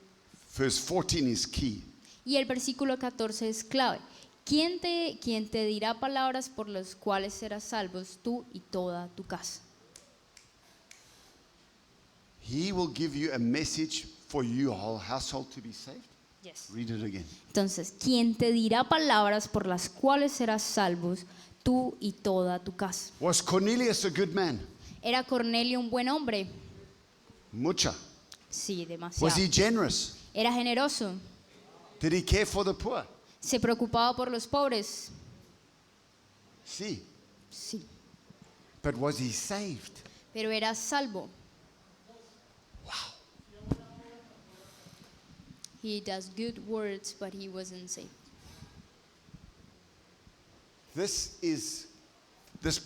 Verse 14 is key. Y el versículo 14 es clave. ¿Quién te dirá palabras por las cuales serás salvos tú y toda tu casa? He will give you a message for your whole household to be saved. Yes. Read it again. Entonces, ¿quién te dirá palabras por las cuales serás salvos tú y toda tu casa? Was Cornelius a good man? ¿Era Cornelio un buen hombre? Mucha. Sí, demasiado. Was he generous? ¿Era generoso? Did he care for the poor? ¿Se preocupaba por los pobres? See. Sí. But was he saved? Pero era salvo. He does good words, but he wasn't saved. This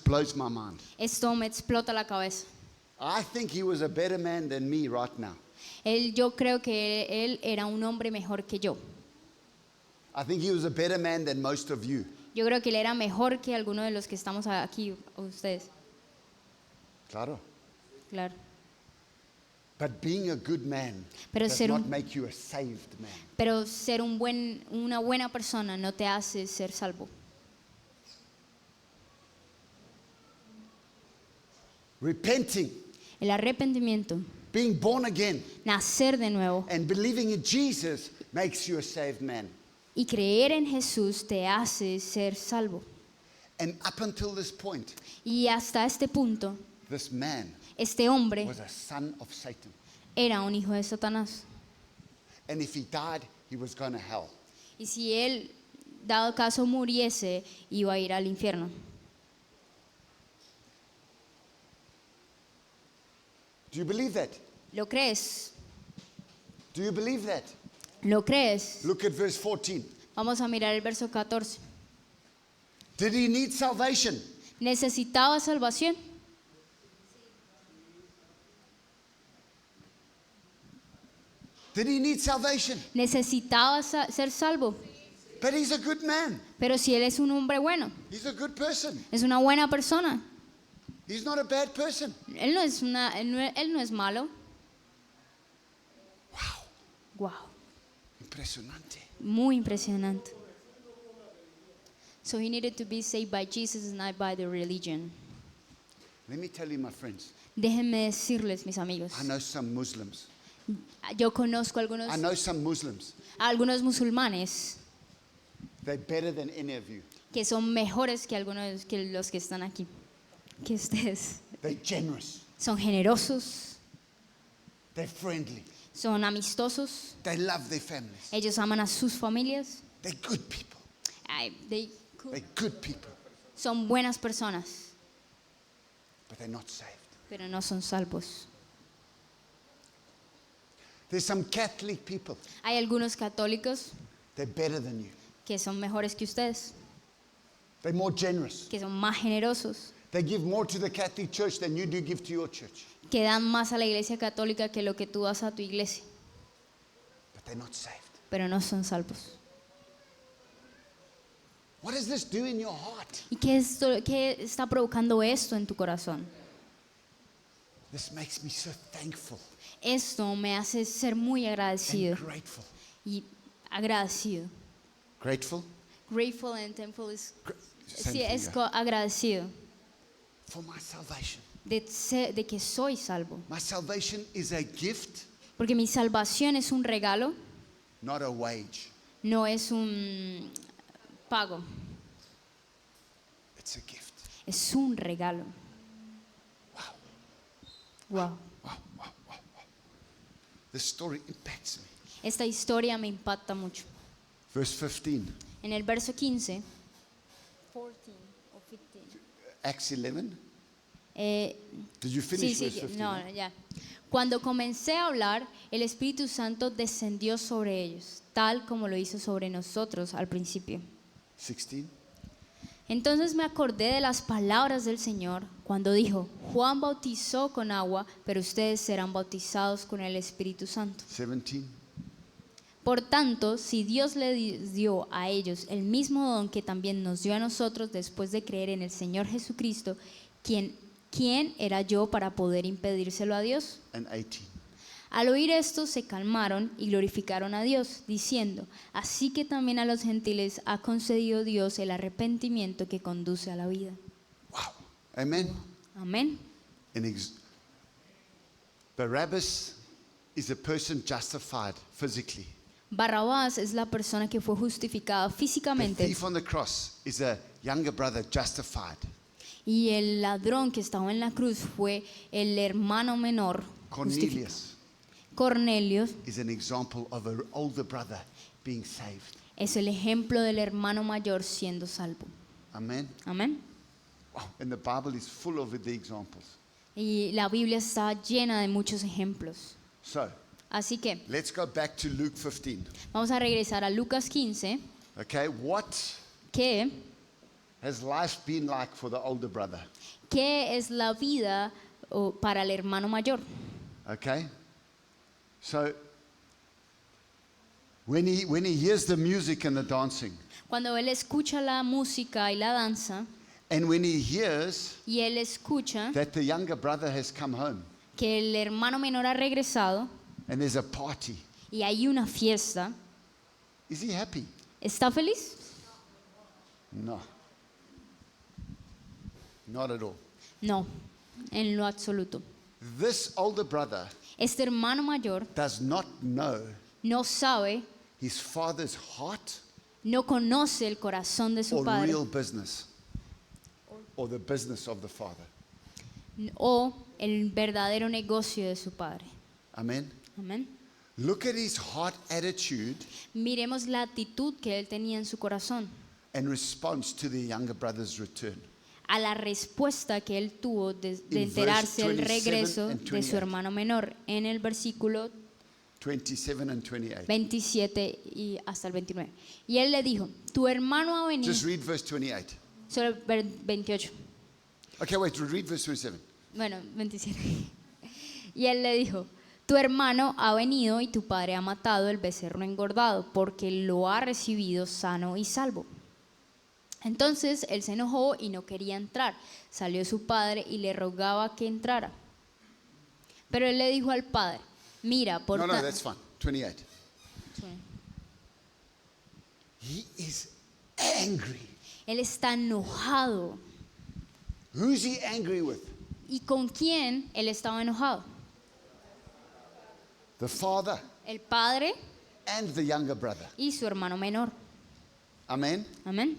blows my mind. Esto me explota la cabeza. I think he was a better man than me right now. Yo creo que él era un hombre mejor que yo. I think he was a better man than most of you. Yo creo que él era mejor que alguno de los que estamos aquí, ustedes. Claro. Claro. But being a good man Pero does ser not un- make you a saved man. Pero ser una buena persona no te hace ser salvo. Repenting, El arrepentimiento, being born again, nacer de nuevo and believing in Jesus makes you a saved man. y creer en Jesús te hace ser salvo. And up until this point, Y hasta este punto, this man este hombre was a son of Satan. era un hijo de Satanás. And if he died, he was going to hell. Y si él, dado caso, muriese, iba a ir al infierno. Do you believe that? ¿Lo crees? Do you believe that? ¿Lo crees? Look at verse 14. Vamos a mirar el verso 14. Did he need salvation? ¿Necesitaba salvación? Did he need salvation? ¿Necesitaba ser salvo? But he's a good man. Pero si él es un hombre bueno, He's a good person. es una buena persona. He's not a bad person. Él no es malo. Wow, Wow, impresionante. muy impresionante. So he needed to be saved by Jesus, not by the religion. Let me tell you, my friends, Déjenme decirles, mis amigos, I know some Muslims. yo conozco I know some Muslims. algunos musulmanes They're better than any of you. que son mejores que algunos que los que están aquí, que ustedes. They're generous. Son generosos, They're friendly. son amistosos, They love their families. ellos aman a sus familias. They're good people. They're good people, Son buenas personas, but they're not saved. pero no son salvos. There's some Catholic people. Hay algunos católicos They're better than you. que son mejores que ustedes, They're more generous. que son más generosos, They give more to the Catholic Church than you do give to your church. que dan más a la iglesia católica que lo que tú das a tu iglesia, But they're not saved. pero no son salvos. What does this do in your heart? ¿Y qué está provocando esto en tu corazón? This makes me so thankful Esto me hace ser muy and agradecido grateful. y agradecido. Grateful? Grateful and thankful es, Same sí, thing, es yeah. agradecido For my salvation. de que soy salvo. My salvation is a gift, Porque mi salvación es un regalo, not a wage. no es un pago, It's a gift. es un regalo. Wow. Wow, wow, wow, wow. This story impacts me. Esta historia me impacta mucho. Verse 15, En el verso 15, 14 o 15. Acts 11. Eh, Did you sí, finish sí, verse 15? no, ya. Cuando comencé a hablar, el Espíritu Santo descendió sobre ellos, tal como lo hizo sobre nosotros al principio. 16. Entonces me acordé de las palabras del Señor cuando dijo: Juan bautizó con agua, pero ustedes serán bautizados con el Espíritu Santo. 17. Por tanto, si Dios le dio a ellos el mismo don que también nos dio a nosotros después de creer en el Señor Jesucristo, ¿quién era yo para poder impedírselo a Dios? And 18. Al oír esto se calmaron y glorificaron a Dios, diciendo: así que también a los gentiles ha concedido Dios el arrepentimiento que conduce a la vida. Wow. Amen. Amén. Barabbas is a person justified physically. Barrabás es la persona que fue justificada The físicamente, thief on the cross is a younger brother justified. y el ladrón que estaba en la cruz fue el hermano menor justificado. Cornelius Cornelio is an example of an older brother being saved. es el ejemplo del hermano mayor siendo salvo. Amen. Amén. Wow. And the Bible is full of the examples. Y la Biblia está llena de muchos ejemplos. So, Así que let's go back to Luke 15. vamos a regresar a Lucas 15, Okay, what que has life been like for the older brother? ¿qué es la vida para el hermano mayor? Okay? So, when he hears the music and the dancing, Cuando él escucha la música y la danza, and when he hears y él escucha that the younger brother has come home que el hermano menor ha regresado and there's a party, y hay una fiesta, is he happy? ¿está feliz? No. Not at all. No, en lo absoluto. This older brother Este hermano mayor does not know no sabe, his father's heart no conoce el corazón de su or padre real business or the business of the father. o el verdadero negocio de su padre. Amen. Amén. Look at his heart attitude Miremos la actitud que él tenía en su corazón, in response to the younger brother's return. a la respuesta que él tuvo de In enterarse verse del 27 regreso and de 28. su hermano menor en el versículo 27 and 28. 27 y hasta el 29. Y él le dijo, tu hermano ha venido, Just read verse 28. solo el 28, Okay, wait, read verse 27. bueno, 27. Y él le dijo, tu hermano ha venido y tu padre ha matado el becerro engordado porque lo ha recibido sano y salvo. Entonces él se enojó y no quería entrar. Salió su padre y le rogaba que entrara. Pero él le dijo al padre, mira, por No, ta- that's fine. 28. He is angry. Él está enojado. Who's he angry with? ¿Y con quién él estaba enojado? The father El padre and the younger brother. y su hermano menor. Amen. Amén.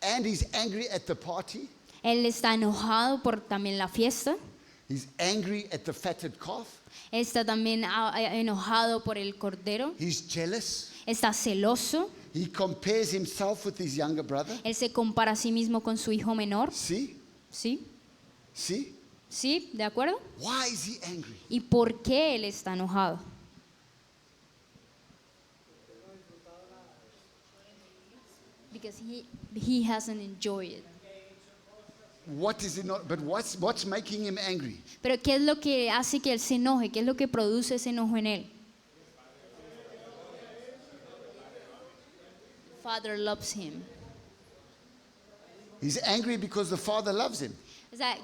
And he's angry at the party. Él está enojado por también la fiesta. He's angry at the fatted calf. Está también enojado por el cordero. He's jealous. Está celoso. He compares himself with his younger brother. Él se compara a sí mismo con su hijo menor. See? ¿Sí? See? ¿Sí? ¿De acuerdo? Why is he angry? ¿Y por qué él está enojado? Because he hasn't enjoyed it. What is it not? But what's making him angry? Pero ¿qué es lo que hace que él se enoje? ¿Qué es lo que produce ese enojo en él? Father loves him. He's angry because the father loves him. O sea,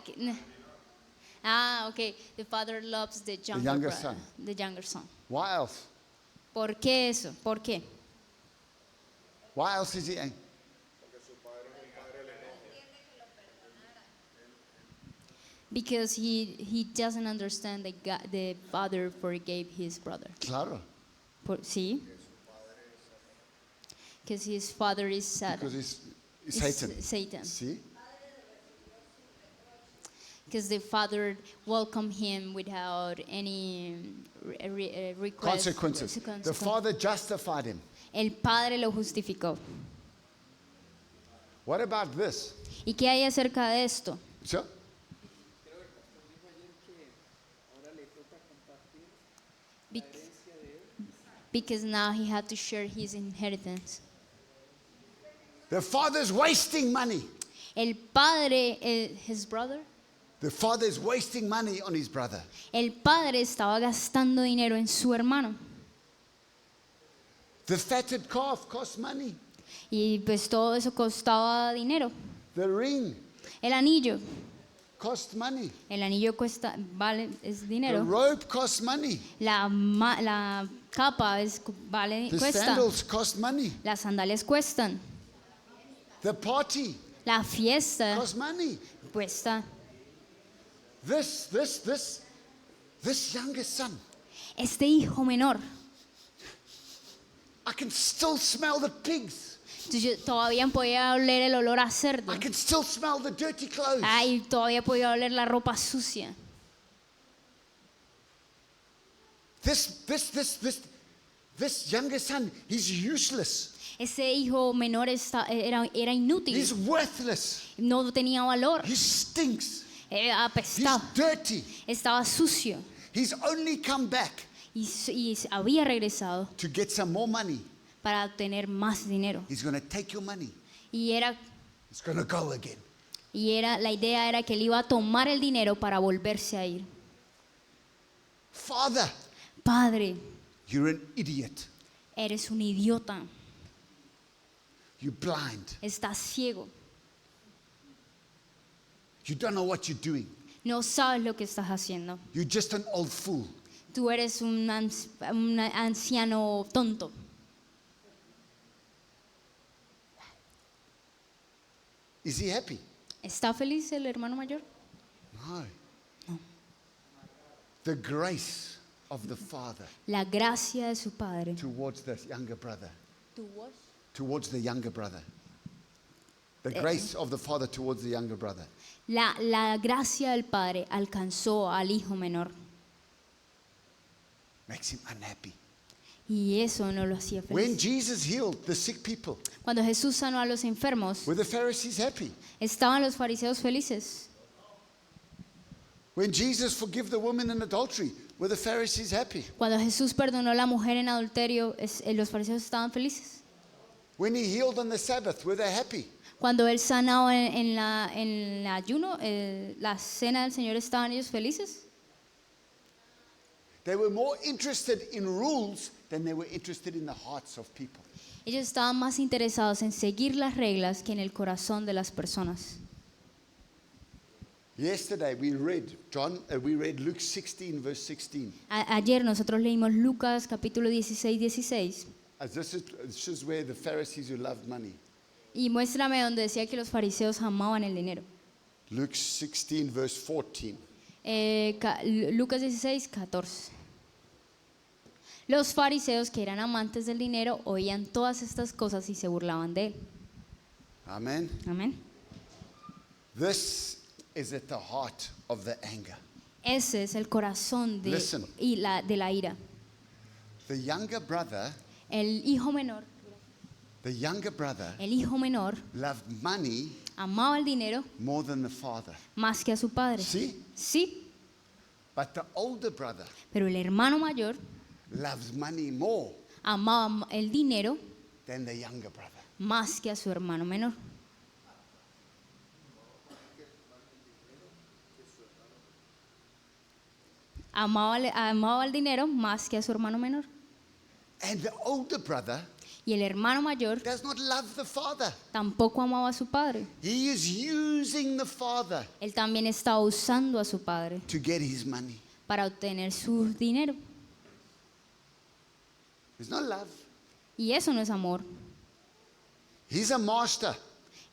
okay. The father loves the younger brother, son. The younger son. Why else? ¿Por qué eso? ¿Por qué? Why else is he angry? Because he doesn't understand that the father forgave his brother. Claro. ¿Sí? Because his father is sad. Because he's Is Satan. Satan. See? Because the father welcomed him without any request. Consequences. The father justified him. El padre lo justificó. What about this? ¿Y qué hay acerca de esto? So, Be- because now he had to share his inheritance. the father's wasting money. El padre, his brother, The father is wasting money on his brother. el padre estaba gastando dinero en su hermano. The fatted calf costs money. Y pues todo eso costaba dinero. The ring El anillo. costs money. El anillo cuesta, vale, es The dinero. robe costs money. La capa vale, The cuesta. sandals cost money. Las sandalias cuestan. The party La fiesta costs money. cuesta. This younger son, Este hijo menor, I can still smell the pigs. yo todavía podía oler el olor a cerdo. I can still smell the dirty clothes. Ay, todavía podía oler la ropa sucia. This younger son, he's useless. Ese hijo menor era inútil. He's worthless. No tenía valor. He stinks. Era He's apestado. dirty. Estaba sucio. He's only come back Y había regresado to get some more money. para obtener más dinero. He's going to take your money. Y He's going to go again. la idea era que él iba a tomar el dinero para volverse a ir. Father, Padre, you're an idiot. eres un idiota. You're blind. Estás ciego. You don't know what you're doing. No sabes lo que estás haciendo. You're just an old fool. Tú eres un anciano tonto. Is he happy? ¿Está feliz el hermano mayor? No. The grace of the father La gracia de su padre. towards the younger brother. Towards the younger brother. The grace of the father towards the younger brother. La gracia del padre alcanzó al hijo menor. makes him unhappy. Y eso no lo hacía When feliz. Jesus healed the sick people, Cuando Jesús sanó a los enfermos, were the Pharisees happy? estaban los fariseos felices. When Jesus forgave the woman in adultery, were the Pharisees happy? Cuando Jesús perdonó a la mujer en adulterio, los fariseos estaban felices. When he healed on the Sabbath, were they happy? Cuando él sanó en el ayuno, la cena del Señor, ¿estaban ellos felices? They were more interested in rules than they were interested in the hearts of people. Ellos estaban más interesados en seguir las reglas que en el corazón de las personas. Yesterday we read Luke 16 verse 16. Ayer nosotros leímos Lucas capítulo 16. As this is where the Pharisees who loved money. Y muéstrame donde decía que los fariseos amaban el dinero. Luke 16 verse 14. Lucas 16:14. Los fariseos, que eran amantes del dinero, oían todas estas cosas y se burlaban de él. Amen. Amén. This is at the heart of the anger. Ese es el corazón de Listen. de la ira. The younger brother El hijo menor loved money amaba el dinero more than the father. más que a su padre. See? Sí, But the older brother pero el hermano mayor loves money more amaba el dinero than the younger brother. más que a su hermano menor. Amaba el dinero más que a su hermano menor. And the older brother Y el hermano mayor does not love the father. tampoco amaba a su padre. He is using the father Él también estaba usando a su padre to get his money. para obtener su dinero. There's no love. Y eso no es amor. He's a master.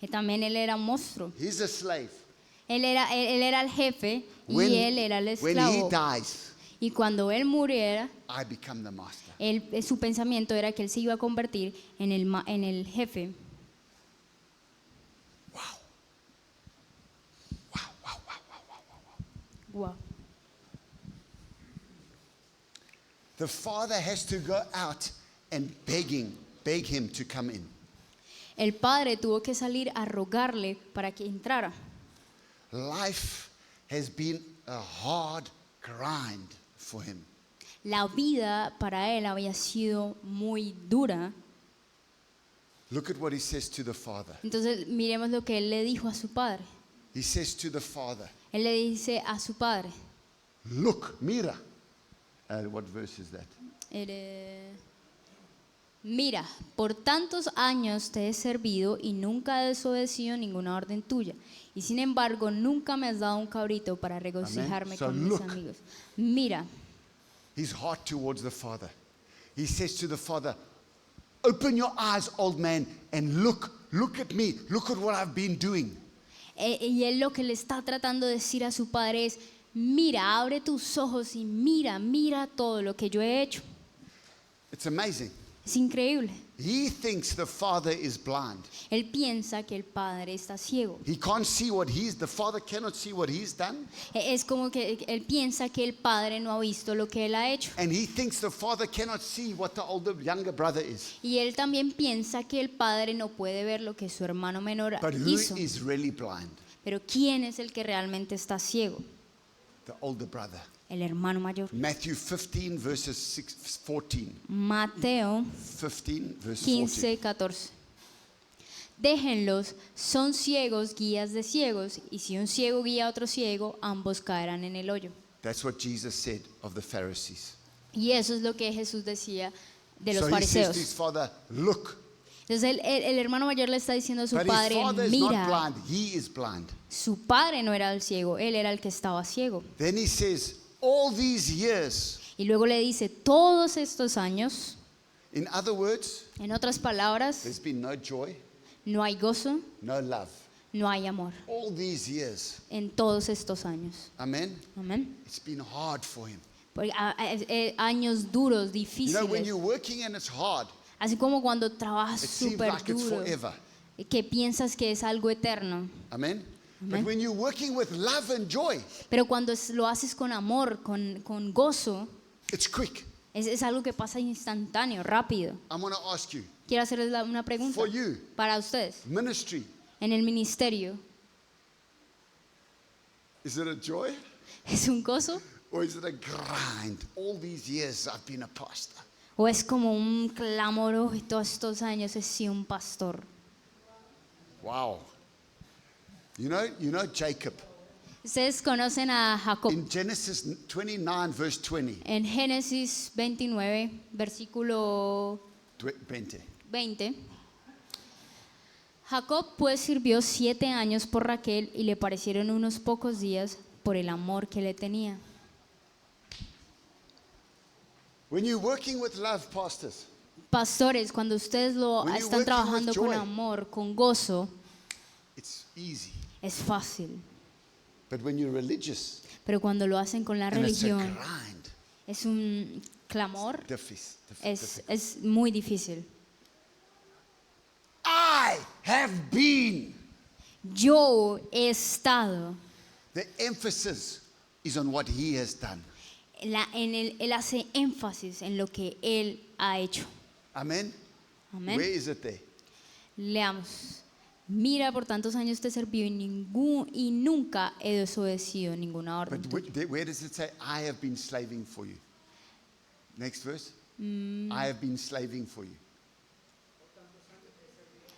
Y también él era un monstruo. He's a slave. Él era el jefe y When, él era el when he esclavo. dies, Y cuando él muriera, I become the master. su pensamiento era que él se iba a convertir en el jefe. Wow. Wow, wow, wow, wow, wow, wow, wow. Wow. The father has to go out and beg him to come in. El padre tuvo que salir a rogarle para que entrara. Life has been a hard grind for him. La vida para él había sido muy dura. Look at what he says to the father. Entonces miremos lo que él le dijo a su padre. He says to the father, Él le dice a su padre, look, mira. What verse is that? mira, por tantos años te he servido y nunca he desobedecido ninguna orden tuya. Y sin embargo, nunca me has dado un cabrito para regocijarme So con mis look. amigos. Mira, His heart towards the father. He says to the father, open your eyes, old man, and look at me. Look at what I've been doing. y él lo que le está tratando de decir a su padre es, mira, abre tus ojos y mira todo lo que yo he hecho. It's amazing. Es increíble. He thinks the father is blind. Él piensa que el padre está ciego. He can't see the father cannot see what he's done. Es como que él piensa que el padre no ha visto lo que él ha hecho. And he thinks the father cannot see what the younger brother is. Y él también piensa que el padre no puede ver lo que su hermano menor But who hizo. is really blind? Pero ¿quién es el que realmente está ciego? The older brother. El hermano mayor. Matthew 15 verses 14. Mateo 15 verse 15, 14. 14. Déjenlos, son ciegos, guías de ciegos, y si un ciego guía a otro ciego, ambos caerán en el hoyo. That's what Jesus said of the Pharisees. Y eso es lo que Jesús decía de los So he says to his fariseos. father, look. Entonces el hermano mayor le está diciendo a su But his padre, father is not mira, blind, he is blind. su padre no era el ciego, él era el que estaba ciego. Then he says, all these years, Y luego le dice, todos estos años, in other words, en otras palabras, there's been no joy, no hay gozo, no love. no hay amor. All these years. En todos estos años. Amen. Amén. It's been hard for him. Porque, años duros, You know, when difíciles. you're working and it's hard, Así como cuando trabajas it seems súper like it's duro, forever. que piensas que es algo eterno. Amen. But Amen. when you're working with love and joy, Pero cuando lo haces con amor, con gozo, it's quick. Es algo que pasa instantáneo, rápido. I want to ask you, Quiero hacerles una pregunta for you, para ustedes. ministry, En el ministerio, is it a joy ¿es un gozo or is it a grind? All these years I've been a pastor. o es como un clamor? "Oh, todos estos años he sido un pastor"? Wow. You know Jacob. Ustedes conocen a Jacob. In Genesis 29, verse 20. En Génesis 29, versículo 20. 20. Jacob pues sirvió 7 años por Raquel y le parecieron unos pocos días por el amor que le tenía. When you're working with love, pastors, Pastores, cuando ustedes lo When you're están working trabajando with con joy. amor, con gozo, it's easy. es fácil. But when you're religious, Pero cuando lo hacen con la and it's a religión, grind, es un clamor, difficult. es muy difícil. I have been. Yo he estado, The emphasis is on what he has done. él hace énfasis en lo que él ha hecho. Amen. Amén. Where is it there? Leamos. Mira, por tantos años te he servido y nunca he desobedecido ninguna orden But tuya. where does it say, I have been slaving for you? Next verse. I have been slaving for you.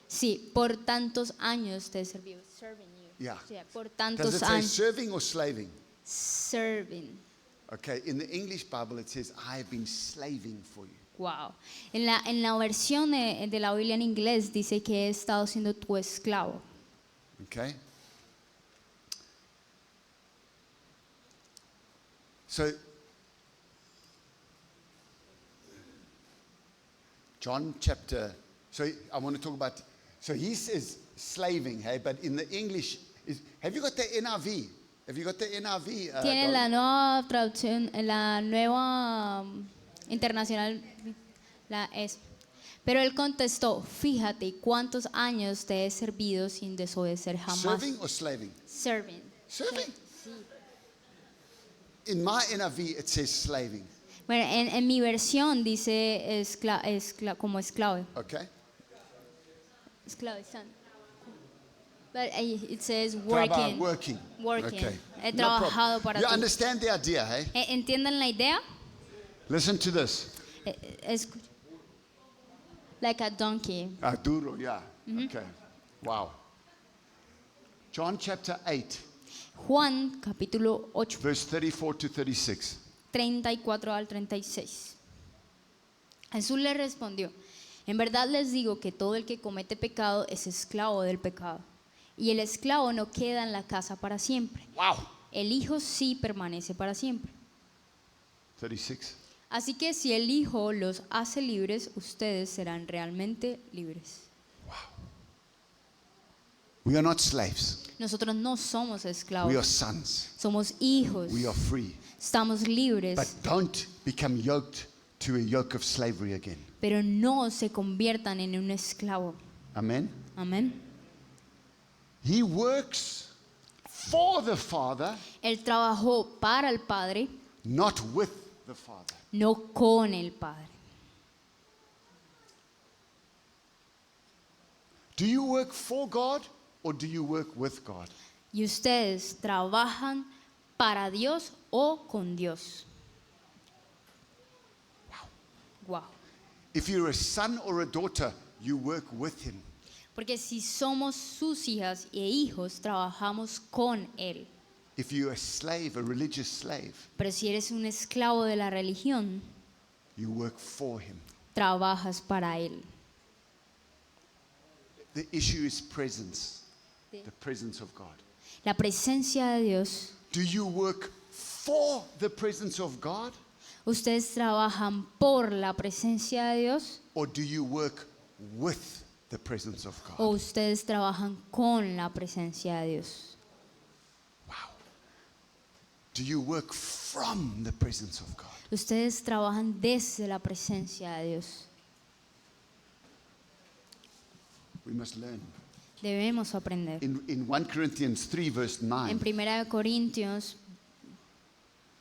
Sí, por tantos años te he servido. Serving you. Yeah. Sí, por Does it tantos say años. serving or slaving? Serving. Okay, in the English Bible it says, I have been slaving for you. Wow. En la versión de la Biblia en inglés dice que he estado siendo tu esclavo. Okay? So, John chapter, so I want to talk about, so he says slaving, hey, but in the English, have you got the NRV? Have you got the NRV? Tiene Don? la nueva traducción, la nueva internacional, la es. Pero él contestó, fíjate cuántos años te he servido sin desobedecer jamás. Serving or slaving? Serving. Serving. In my NRV it says slaving, Bueno, en mi versión dice como esclavo. okay? Esclavizando. But it says Trabajar, working. working. Working. Okay. He No problem. trabajado para You ti. understand the idea, hey? ¿Entienden la idea? Listen to this. Escucha. Like a donkey. Ah, duro, yeah. Okay. Wow. John chapter 8, Juan capítulo 8, verse 34 to 36. 34 al 36. Jesús le respondió, en verdad les digo que todo el que comete pecado es esclavo del pecado. Y el esclavo no queda en la casa para siempre. Wow. El Hijo sí permanece para siempre. 36. Así que si el Hijo los hace libres, ustedes serán realmente libres. We are not slaves. Nosotros no somos We are esclavos, sons. somos hijos, We are free. estamos libres, But don't become yoked to a yoke of slavery again. pero no se conviertan en un esclavo. Amen. Amén. He works for the Father, Él trabajó para el Padre, not with the Father. no con el Padre. Do you work for God or do you work with God? ¿Y ustedes trabajan para Dios o con Dios? Wow. If you're a son or a daughter, you work with Him. Porque si somos sus hijas e hijos, trabajamos con Él. If you're a slave, a religious slave, Pero si eres un esclavo de la religión, you work for Him. trabajas para Él. The issue is presence, the presence of God. La presencia de Dios. Do you work for the presence of God ¿Ustedes trabajan por la presencia de Dios or do you work with the presence of God? o ustedes trabajan con la presencia de Dios? Wow. Do you work from the presence of God? Ustedes trabajan desde la presencia de Dios. We must learn. Debemos aprender. In 1 Corinthians 3 verse En 9, 1 Corintios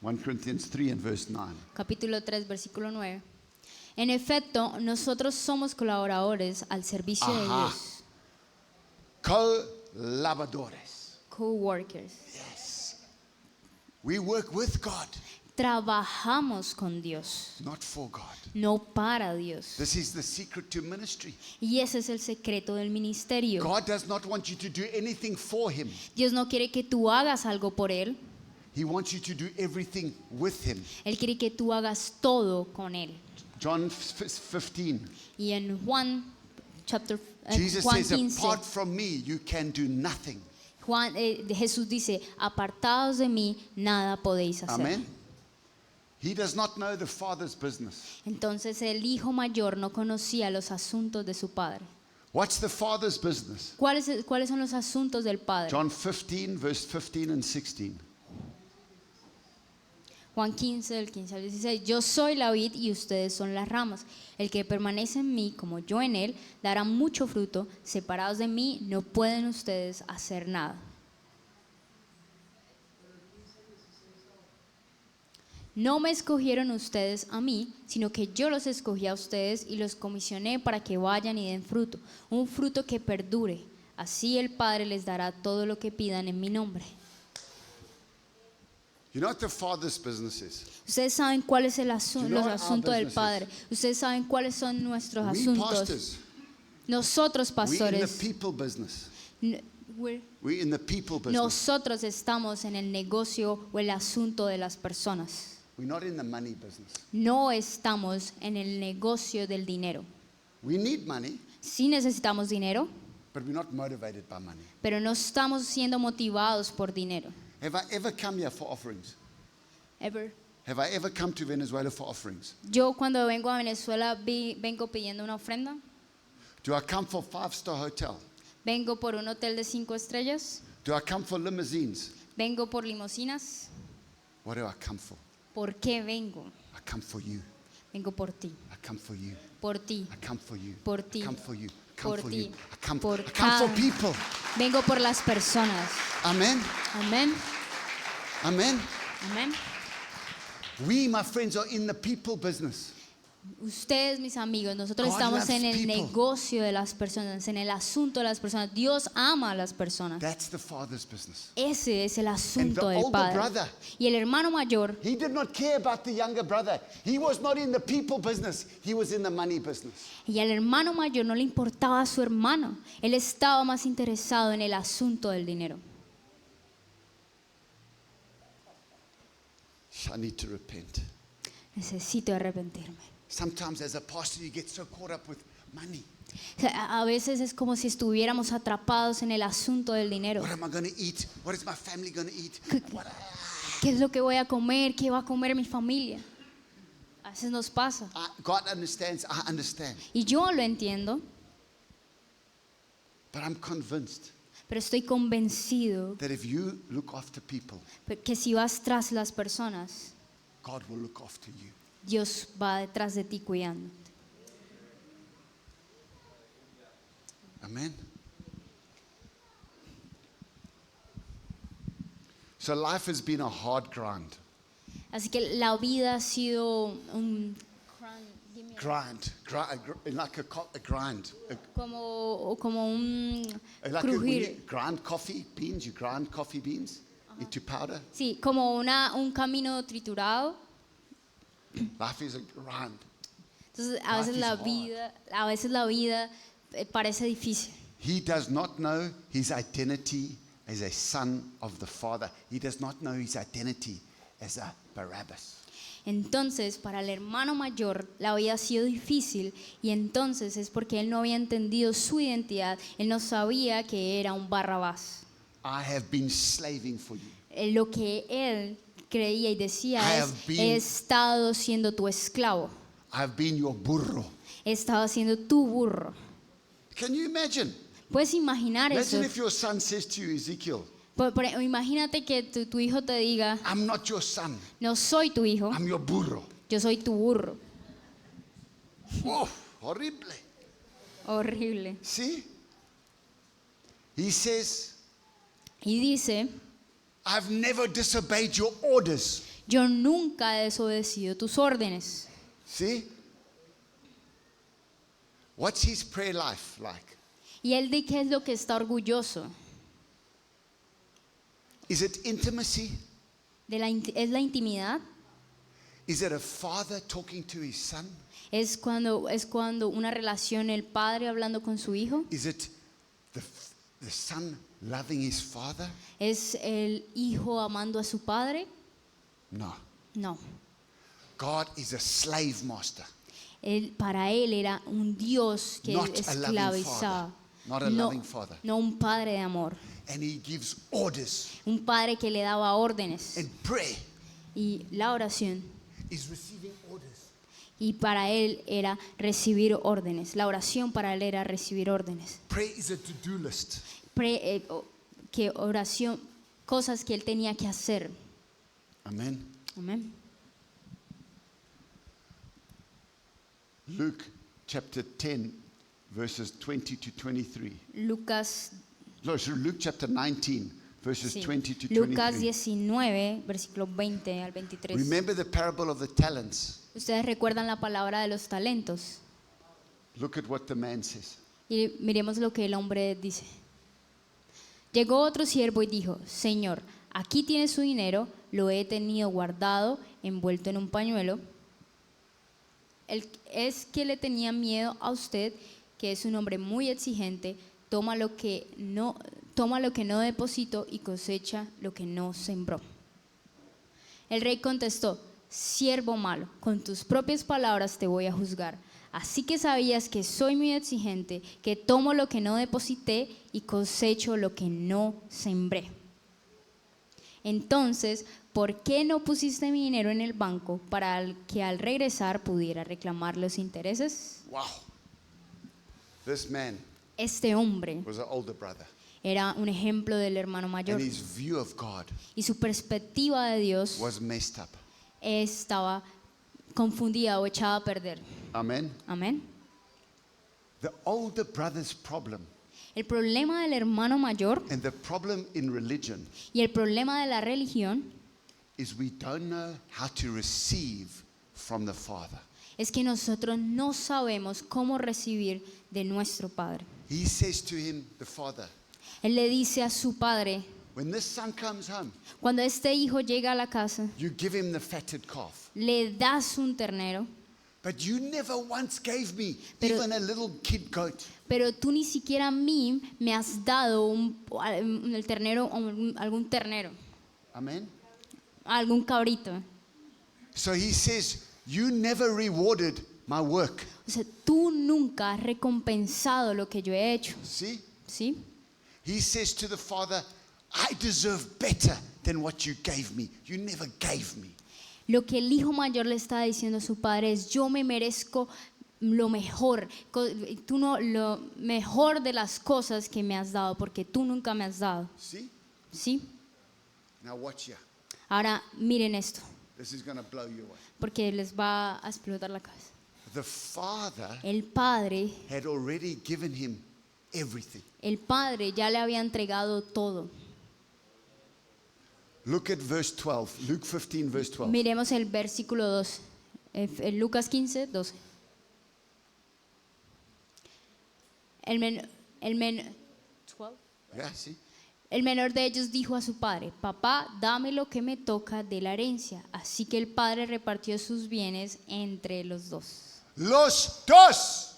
1 Corinthians 3 and verse 9. Capítulo 3, versículo 9. En efecto, nosotros somos colaboradores al servicio de Ajá. Dios, Colaboradores. co-workers. Yes. We work with God, Trabajamos con Dios, not for God. no para Dios. This is the secret to ministry. Y ese es el secreto del ministerio. God does not want you to do anything for Him. Dios no quiere que tú hagas algo por Él, He wants you to do everything with Him. Él quiere que tú hagas todo con Él. John 15. Y en Juan, Jesus Juan says, 15, apart from me, you can do nothing. Jesús dice, apartados de mí, nada podéis hacer. Amen. He does not know the Father's business. Entonces el hijo mayor no conocía los asuntos de su padre. What's the Father's business? ¿Cuáles son los asuntos del padre? John 15, verse 15 and 16. Juan 15, del 15 al 16. Yo soy la vid y ustedes son las ramas. El que permanece en mí, como yo en él, dará mucho fruto. Separados de mí, no pueden ustedes hacer nada. No me escogieron ustedes a mí, sino que yo los escogí a ustedes y los comisioné para que vayan y den fruto, un fruto que perdure. Así el Padre les dará todo lo que pidan en mi nombre. You know what the Father's business is? Ustedes saben cuál es el Do you know los what our asuntos del business Padre. Ustedes saben cuáles son nuestros We asuntos. pastors, Nosotros we in the pastores, people business. n- we're- We in the people business. nosotros estamos en el negocio o el asunto de las personas. We're not in the money business. No estamos en el negocio del dinero. We need money, Sí necesitamos dinero, but we're not motivated by money. pero no estamos siendo motivados por dinero. Have I ever come here for offerings? Ever. Have I ever come to Venezuela for offerings? Yo cuando vengo a Venezuela vengo pidiendo una ofrenda. Do I come for 5-star hotel? Vengo por un hotel de 5 estrellas. Do I come for limousines? Vengo por limusinas. What do I come for? ¿Por qué vengo? I come for you. Vengo por ti. I come for you. Por ti. I come for you. Por ti. I come for you. I come Por for ti. you. I come Por for cada- people. Vengo por las personas. Amen. Amén. Amen. Amén. We, my friends, are in the people business. Ustedes, mis amigos, nosotros God estamos loves en el people. negocio de las personas, en el asunto de las personas. Dios ama a las personas. That's the Father's business. Ese es el asunto And the del older Padre. brother. Y el hermano mayor, He did not care about the younger brother. He was not in the people business. He was in the money business. y al hermano mayor no le importaba a su hermano. Él estaba más interesado en el asunto del dinero. I need to repent. Necesito arrepentirme. Sometimes as a pastor you get so caught up with money. O sea, a veces es como si estuviéramos atrapados en el asunto del dinero. What am I going to eat? What is my family going to eat? What- ¿Qué es lo que voy a comer? ¿Qué va a comer mi familia? A veces nos pasa. God understands. I understand. Y yo lo entiendo, But I'm convinced pero estoy convencido that if you look after people, que si vas tras las personas, God will look after you. Dios va detrás de ti cuidándote. Amen. So life has been a hard grind. Así que la vida ha sido un Like a grind. como un Like when you crujir. grind coffee beans, you grind coffee beans into powder. Sí, como un camino triturado. Life is a grind. Entonces, a veces la vida parece difícil. He does not know his identity as a son of the Father. He does not know his identity as a Barabbas. Entonces, para el hermano mayor, la vida ha sido difícil y entonces es porque él no había entendido su identidad, él no sabía que era un Barrabás. I have been slaving for you. Lo que él creía y I decía es, have been- he estado siendo tu esclavo, I have been your burro. he estado siendo tu burro. Can you imagine? ¿Puedes imaginar eso? Imagine if your son says to you, Ezekiel, Imagínate que tu hijo te diga, I'm not your son, no soy tu hijo, I'm your burro. yo soy tu burro. Oh, horrible. Horrible. See? He says, Y dice, I've never disobeyed your orders. yo nunca he desobedecido tus órdenes. See? What's his prayer life like? ¿Y él de qué es lo que está orgulloso? Is it intimacy? ¿Es la intimidad? Is it a father talking to his son? ¿Es cuando una relación, el padre hablando con su hijo? Is it the son loving his father? ¿Es el hijo amando a su padre? No. No. God is a slave master. Para él era un Dios que Not a loving esclavizaba. father. Not a loving father. No un padre de amor. And he gives orders. Un padre que le daba órdenes. And prayer Y la oración. is receiving orders. Y para él era recibir órdenes. La oración para él era recibir órdenes. Prayer is a to-do list. Que oración, cosas que él tenía que hacer. Amen. Amén. Luke chapter 10, verses 20 to 23. Lucas, No, sorry, Luke chapter 19, verses sí. 20 to Lucas 23. 19, versículo 20 al 23. Remember the parable of the talents. Ustedes recuerdan la palabra de los talentos. Look at what the man says. Y miremos lo que el hombre dice. Llegó otro siervo y dijo: Señor, aquí tiene su dinero, lo he tenido guardado, envuelto en un pañuelo. Es que le tenía miedo a usted, que es un hombre muy exigente, toma lo que no depositó y cosecha lo que no sembró. El rey contestó: siervo malo, con tus propias palabras te voy a juzgar. Así que sabías que soy muy exigente, que tomo lo que no deposité y cosecho lo que no sembré. Entonces, ¿por qué no pusiste mi dinero en el banco para que al regresar pudiera reclamar los intereses? Wow. This man Este hombre was an older brother. era un ejemplo del hermano mayor And his view of God y su perspectiva de Dios was messed up. estaba confundida o echada a perder. Amen. Amén. The older brother's problem El problema del hermano mayor and the problem in religion y el problema de la religión is we don't know how to receive from the Father. es que nosotros no sabemos cómo recibir de nuestro Padre. He says to him, the Father, Él le dice a su padre, when this son comes home, cuando este hijo llega a la casa, you give him the fatted calf. le das un ternero, But you never once gave me Pero- even a little kid goat. pero tú ni siquiera a mí me has dado el ternero, algún ternero, Amen. algún cabrito. So he says, you never rewarded my work. O sea, tú nunca has recompensado lo que yo he hecho, See? ¿sí? He says to the Father, I deserve better than what you gave me. You never gave me. Lo que el hijo mayor le está diciendo a su padre es: yo me merezco lo mejor, lo mejor de las cosas que me has dado, porque tú nunca me has dado, See? ¿sí? Now watch here. Ahora miren esto, This is going to blow you away. porque les va a explotar la cabeza. The Father El padre ya le había entregado todo. Look at verse 12. Luke 15, verse 12. Miremos el versículo 2, Lucas 15, 12. Yeah, see? El menor de ellos dijo a su padre: papá, dame lo que me toca de la herencia. Así que el padre repartió sus bienes entre los dos. Los dos.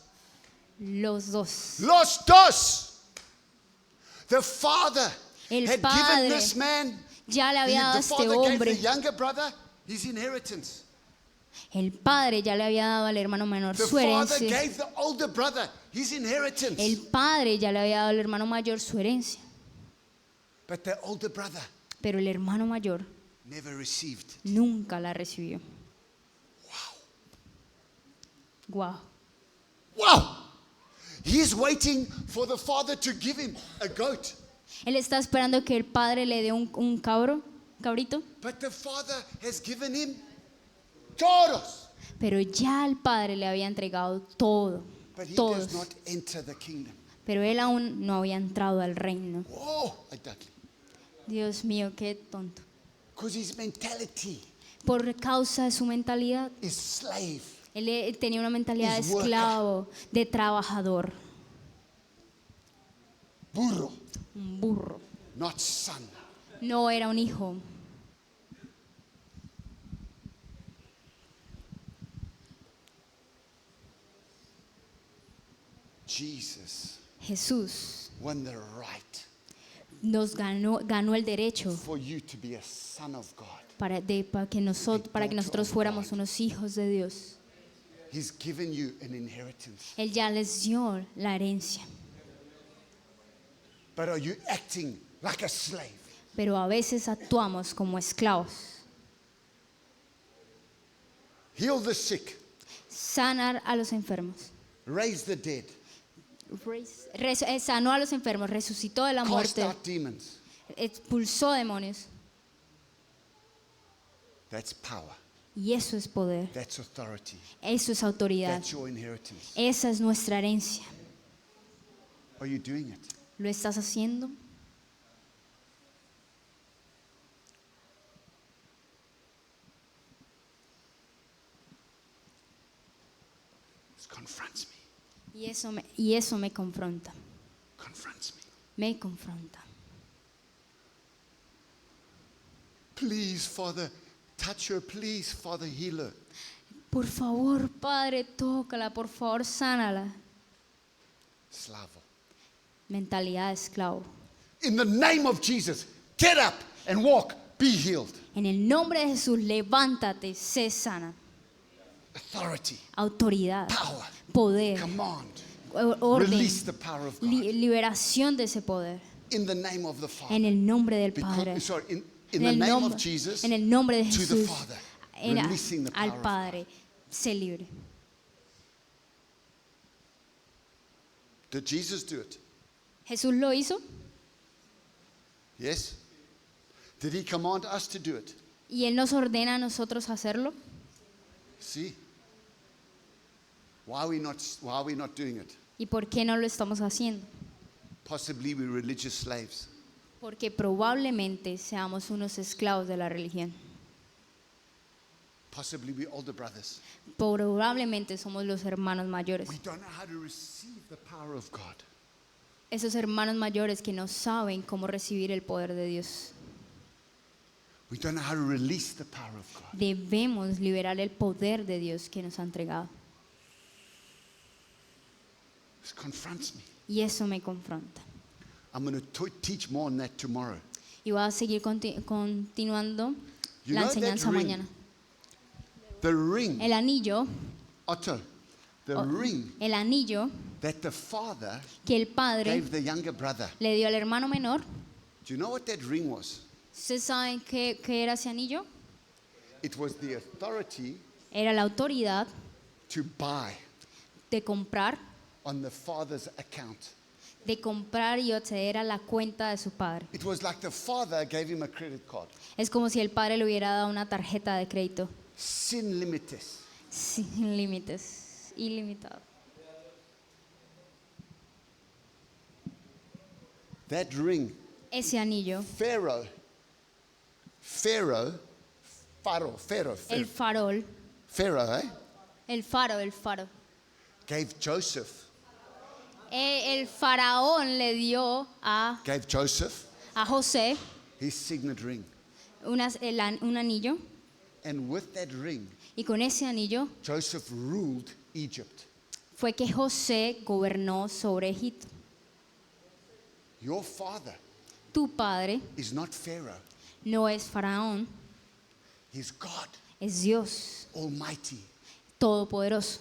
Los dos. Los dos. The Father El had padre given this man, ya le había dado the a este Father gave the hombre. younger brother his inheritance. El padre ya le había dado al hermano menor The su Father herencia. gave the older brother his inheritance. El padre ya le había dado al hermano mayor su herencia. But the older brother Pero el hermano mayor never received it. nunca la recibió. Wow. Wow! He's waiting for the Father to give him a goat. Él está esperando que el padre le dé un cabrito, But the Father has given him toros. pero ya el padre le había entregado todo, But he todos. does not enter the kingdom. Pero él aún no había entrado al reino. Oh, exactly. Dios mío, qué tonto. Because his mentality por causa de su mentalidad. is slave. Él tenía una mentalidad de Is worker. esclavo, de trabajador, Burro, un burro. not son. No era un hijo. Jesus Jesús won the right nos ganó el derecho for you to be a son of God. para que nosotros fuéramos unos hijos de Dios. He's given you an inheritance. Él ya les dio la herencia, But are you acting like a slave? pero a veces actuamos como esclavos. Heal the sick, Sanar a los enfermos. raise the dead, Sanó a los enfermos, resucitó de la cast muerte, out demons. expulsó demonios. That's power. Y eso es poder, That's authority. eso es autoridad, That's your inheritance. esa es nuestra herencia. Are you doing it? ¿Lo estás haciendo? This confronts me. Y eso me confronta, Confronts me. me confronta. Please, Father, touch her. Please, Father, heal her. Por favor, Padre, tócala, por favor, sánala. Slavo. Mentalidad de esclavo. In the name of Jesus, get up and walk. Be healed. En el nombre de Jesús, levántate, sé sana. Authority, Autoridad, power, poder, command. orden, Release the power of God. liberación de ese poder. In the name of the Father. En el nombre del Because- Padre. sorry, in En the el name nombre, of Jesus, en el nombre de to the Jesús, Father, en- releasing the power al of God. Padre, sé libre. Did Jesus do it? Jesús lo hizo Yes. Did he command us to do it? y Él nos ordena a nosotros hacerlo. See? Why are we not doing it? ¿Y por qué no lo estamos haciendo? Possibly we're religious slaves. Porque probablemente seamos unos esclavos de la religión. Possibly we're older brothers. Probablemente somos los hermanos mayores. We don't know how to receive the power of God. Esos hermanos mayores que no saben cómo recibir el poder de Dios. We don't know how to release the power of God. Debemos liberar el poder de Dios que nos ha entregado. This confronts me. Y eso me confronta. I'm going to teach more on that tomorrow. Y voy a seguir continuando You la know that enseñanza ring? mañana. The ring, El anillo, Otto, the Oh. ring el anillo that the father que el padre gave the younger brother. le dio al hermano menor. Do you know what that ring was? ¿Ustedes saben qué era ese anillo? It was the authority Era la autoridad to buy de comprar on the father's account. y acceder a la cuenta de su padre. It was like the father gave him a credit card. Es como si el padre le hubiera dado una tarjeta de crédito Sin limites. sin límites, ilimitado. That ring, Ese anillo, Pharaoh, el farol, eh? el faro. Gave Joseph, El faraón le dio a José his signet ring. un anillo And with that ring, y con ese anillo Joseph ruled Egypt. fue que José gobernó sobre Egipto. Your father Tu padre is not Pharaoh. no es faraón, He's God, es Dios Almighty. todopoderoso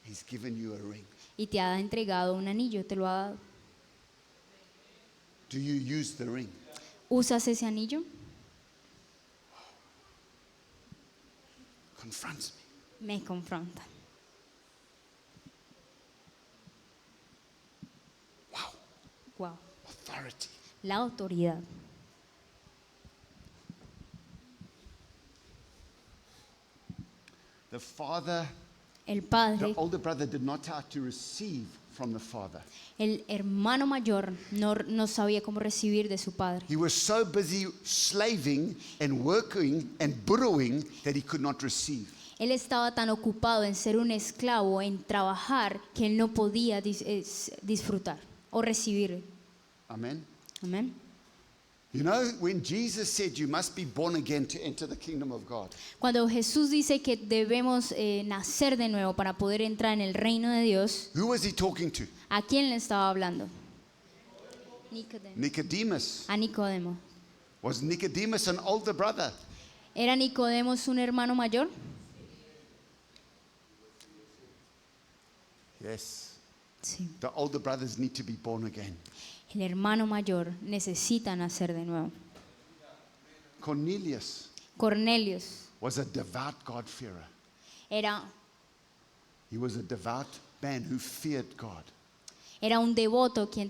He's given you a ring. y te ha entregado un anillo, te lo ha dado. Do you use the ring? ¿Usas ese anillo? Confronts me. Me confronta. Wow. Wow. Authority. La autoridad. The father, El the padre, older brother did not have to receive from the Father. El hermano mayor no sabía cómo recibir de su padre. He was so busy slaving and working and burrowing that he could not receive. Él estaba tan ocupado en ser un esclavo, en trabajar, que él no podía disfrutar o recibir. Amen. Amén. You know, when Jesus said you must be born again to enter the kingdom of God, Cuando Jesús dice que debemos nacer de nuevo para poder entrar en el reino de Dios, who was he talking to? ¿a quién le estaba hablando? Nicodemus. A Nicodemo. Was Nicodemus an older brother? ¿Era Nicodemos un hermano mayor? Yes. Sí. The older brothers need to be born again. El hermano mayor necesita nacer de nuevo. Cornelius Cornelius was a devout God-fearer. era He was a devout man who feared God, un devoto que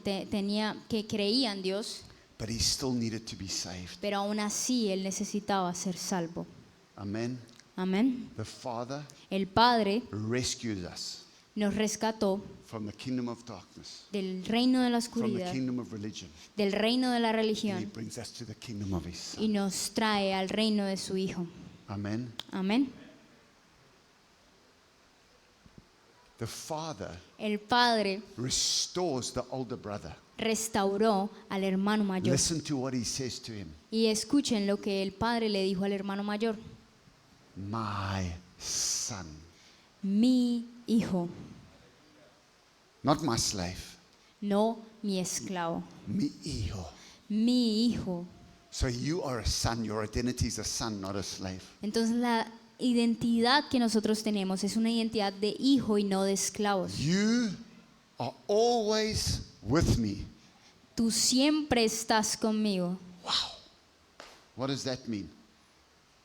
creía en Dios, but he still needed to be saved. pero aún así él necesitaba ser salvo. Amen. Amén. The Father El Padre rescued us nos rescató from the kingdom of darkness, del reino de la from the oscuridad, kingdom of religion, del reino de la and he religión, brings us to the kingdom of his Son. y nos trae al reino de su Hijo. Amen. Amén. The Father El Padre restores the older brother. restauró al hermano mayor. Listen to what he says to him. Y escuchen lo que el Padre le dijo al hermano mayor. My son. Mi hijo, Not my slave. no mi esclavo. Mi hijo. Mi hijo. So you are a son. Your identity is a son, not a slave. Entonces la identidad que nosotros tenemos es una identidad de hijo y no de esclavos. You are always with me. Tú siempre estás conmigo. Wow. What does that mean?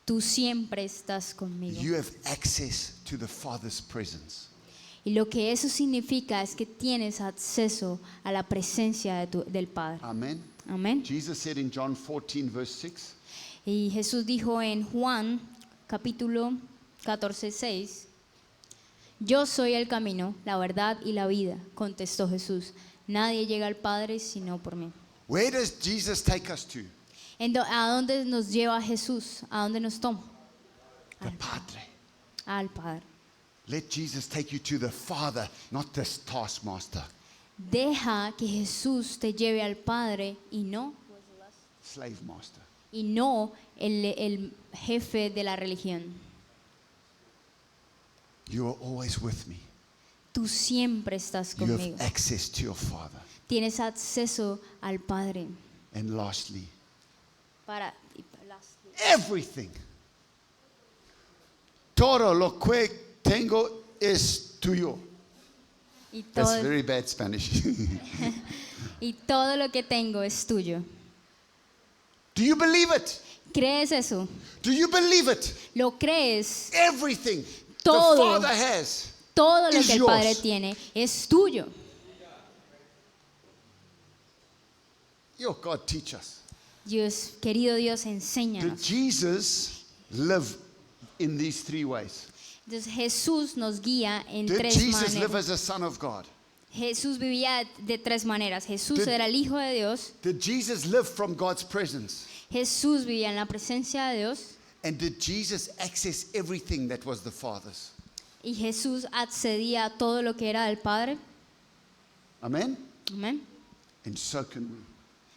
Tú siempre estás conmigo. You have access to the Father's presence. Y lo que eso significa es que tienes acceso a la presencia del Padre. Amen. Amén. Jesus said in John 14, verse 6, Y Jesús dijo en Juan capítulo 14:6, yo soy el camino, la verdad y la vida, contestó Jesús. Nadie llega al Padre sino por mí. where does Jesus take us to? ¿A dónde nos lleva Jesús? ¿A dónde nos toma? The Padre. Al Padre. Let Jesus take you to the Father, not this taskmaster, Deja que Jesús te lleve al Padre y no slave master. el jefe de la religión. You are always with me. Tú siempre estás You conmigo. have access to your Father. Tienes acceso al Padre. And lastly, Para everything. Todo lo que tengo es tuyo. y That's todo, very bad Spanish. y todo lo que tengo es tuyo. Do you believe it? ¿Crees eso? Do you believe it? ¿Lo crees? Everything Todo. the Father has. Todo lo Is que el Padre yours. tiene es tuyo. Your God, teach us. Dios, querido Dios, Did enséñanos. Jesus live in these three ways? Entonces Jesús nos guía en Did tres Jesus live maneras. as a son of God? Jesús vivía de tres maneras. Jesús Did- era el Hijo de Dios. Did Jesus live from God's presence? Jesús vivía en la presencia de Dios. And did Jesus access everything that was the Father's? Y Jesús accedía a todo lo que era del Padre. Amen? Amén. And so can we.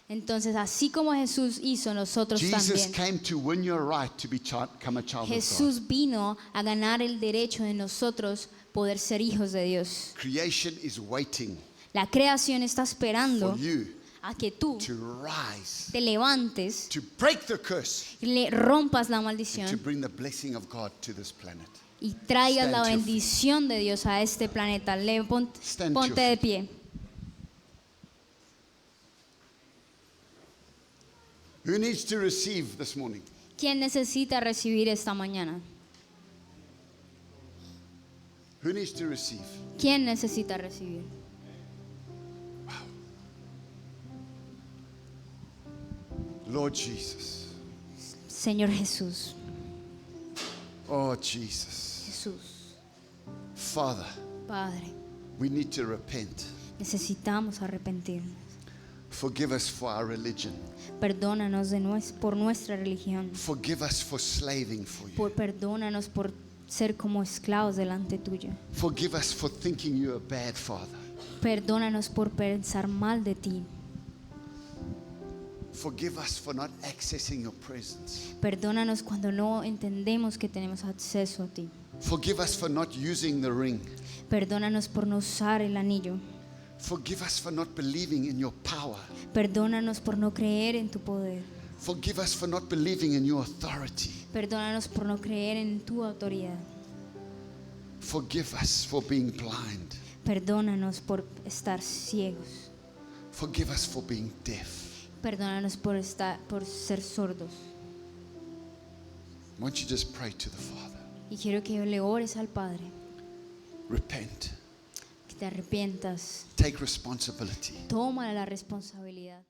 Entonces, así como Jesús hizo, nosotros Jesus también. came to win your right to become a child of God. Jesús vino a ganar el derecho de nosotros poder ser hijos de Dios. Creation is waiting La creación está esperando for you a que tú to rise, te levantes to break the curse, y le rompas la and to maldición bring the blessing of God to this planet. y traigas Stand la to your bendición de Dios a este planeta. Stand to Ponte your de pie. Who needs to receive this morning? ¿Quién necesita recibir esta mañana? Who needs to receive? ¿Quién necesita recibir? Lord Jesus. Señor Jesús. Oh, Jesus. Jesús. Father, Padre. We need to repent. Necesitamos arrepentirnos. Forgive us for our religion. Perdónanos por nuestra religión. Forgive us for slaving for you. Perdónanos por ser como esclavos delante tuya. Forgive us for thinking you're a bad father. Perdónanos por pensar mal de ti. Forgive us for not accessing your presence. Perdónanos cuando no entendemos que tenemos acceso a ti. Forgive us for not using the ring. Perdónanos por no usar el anillo. Forgive us for not believing in your power. Perdónanos por no creer en tu poder. Forgive us for not believing in your authority. Perdónanos por no creer en tu autoridad. Forgive us for being blind. Perdónanos por estar ciegos. Forgive us for being deaf. Perdónanos por ser sordos. Why don't you just pray to the Father? Y quiero que le ores al Padre, Repent. que te arrepientas, Take responsibility. toma la responsabilidad.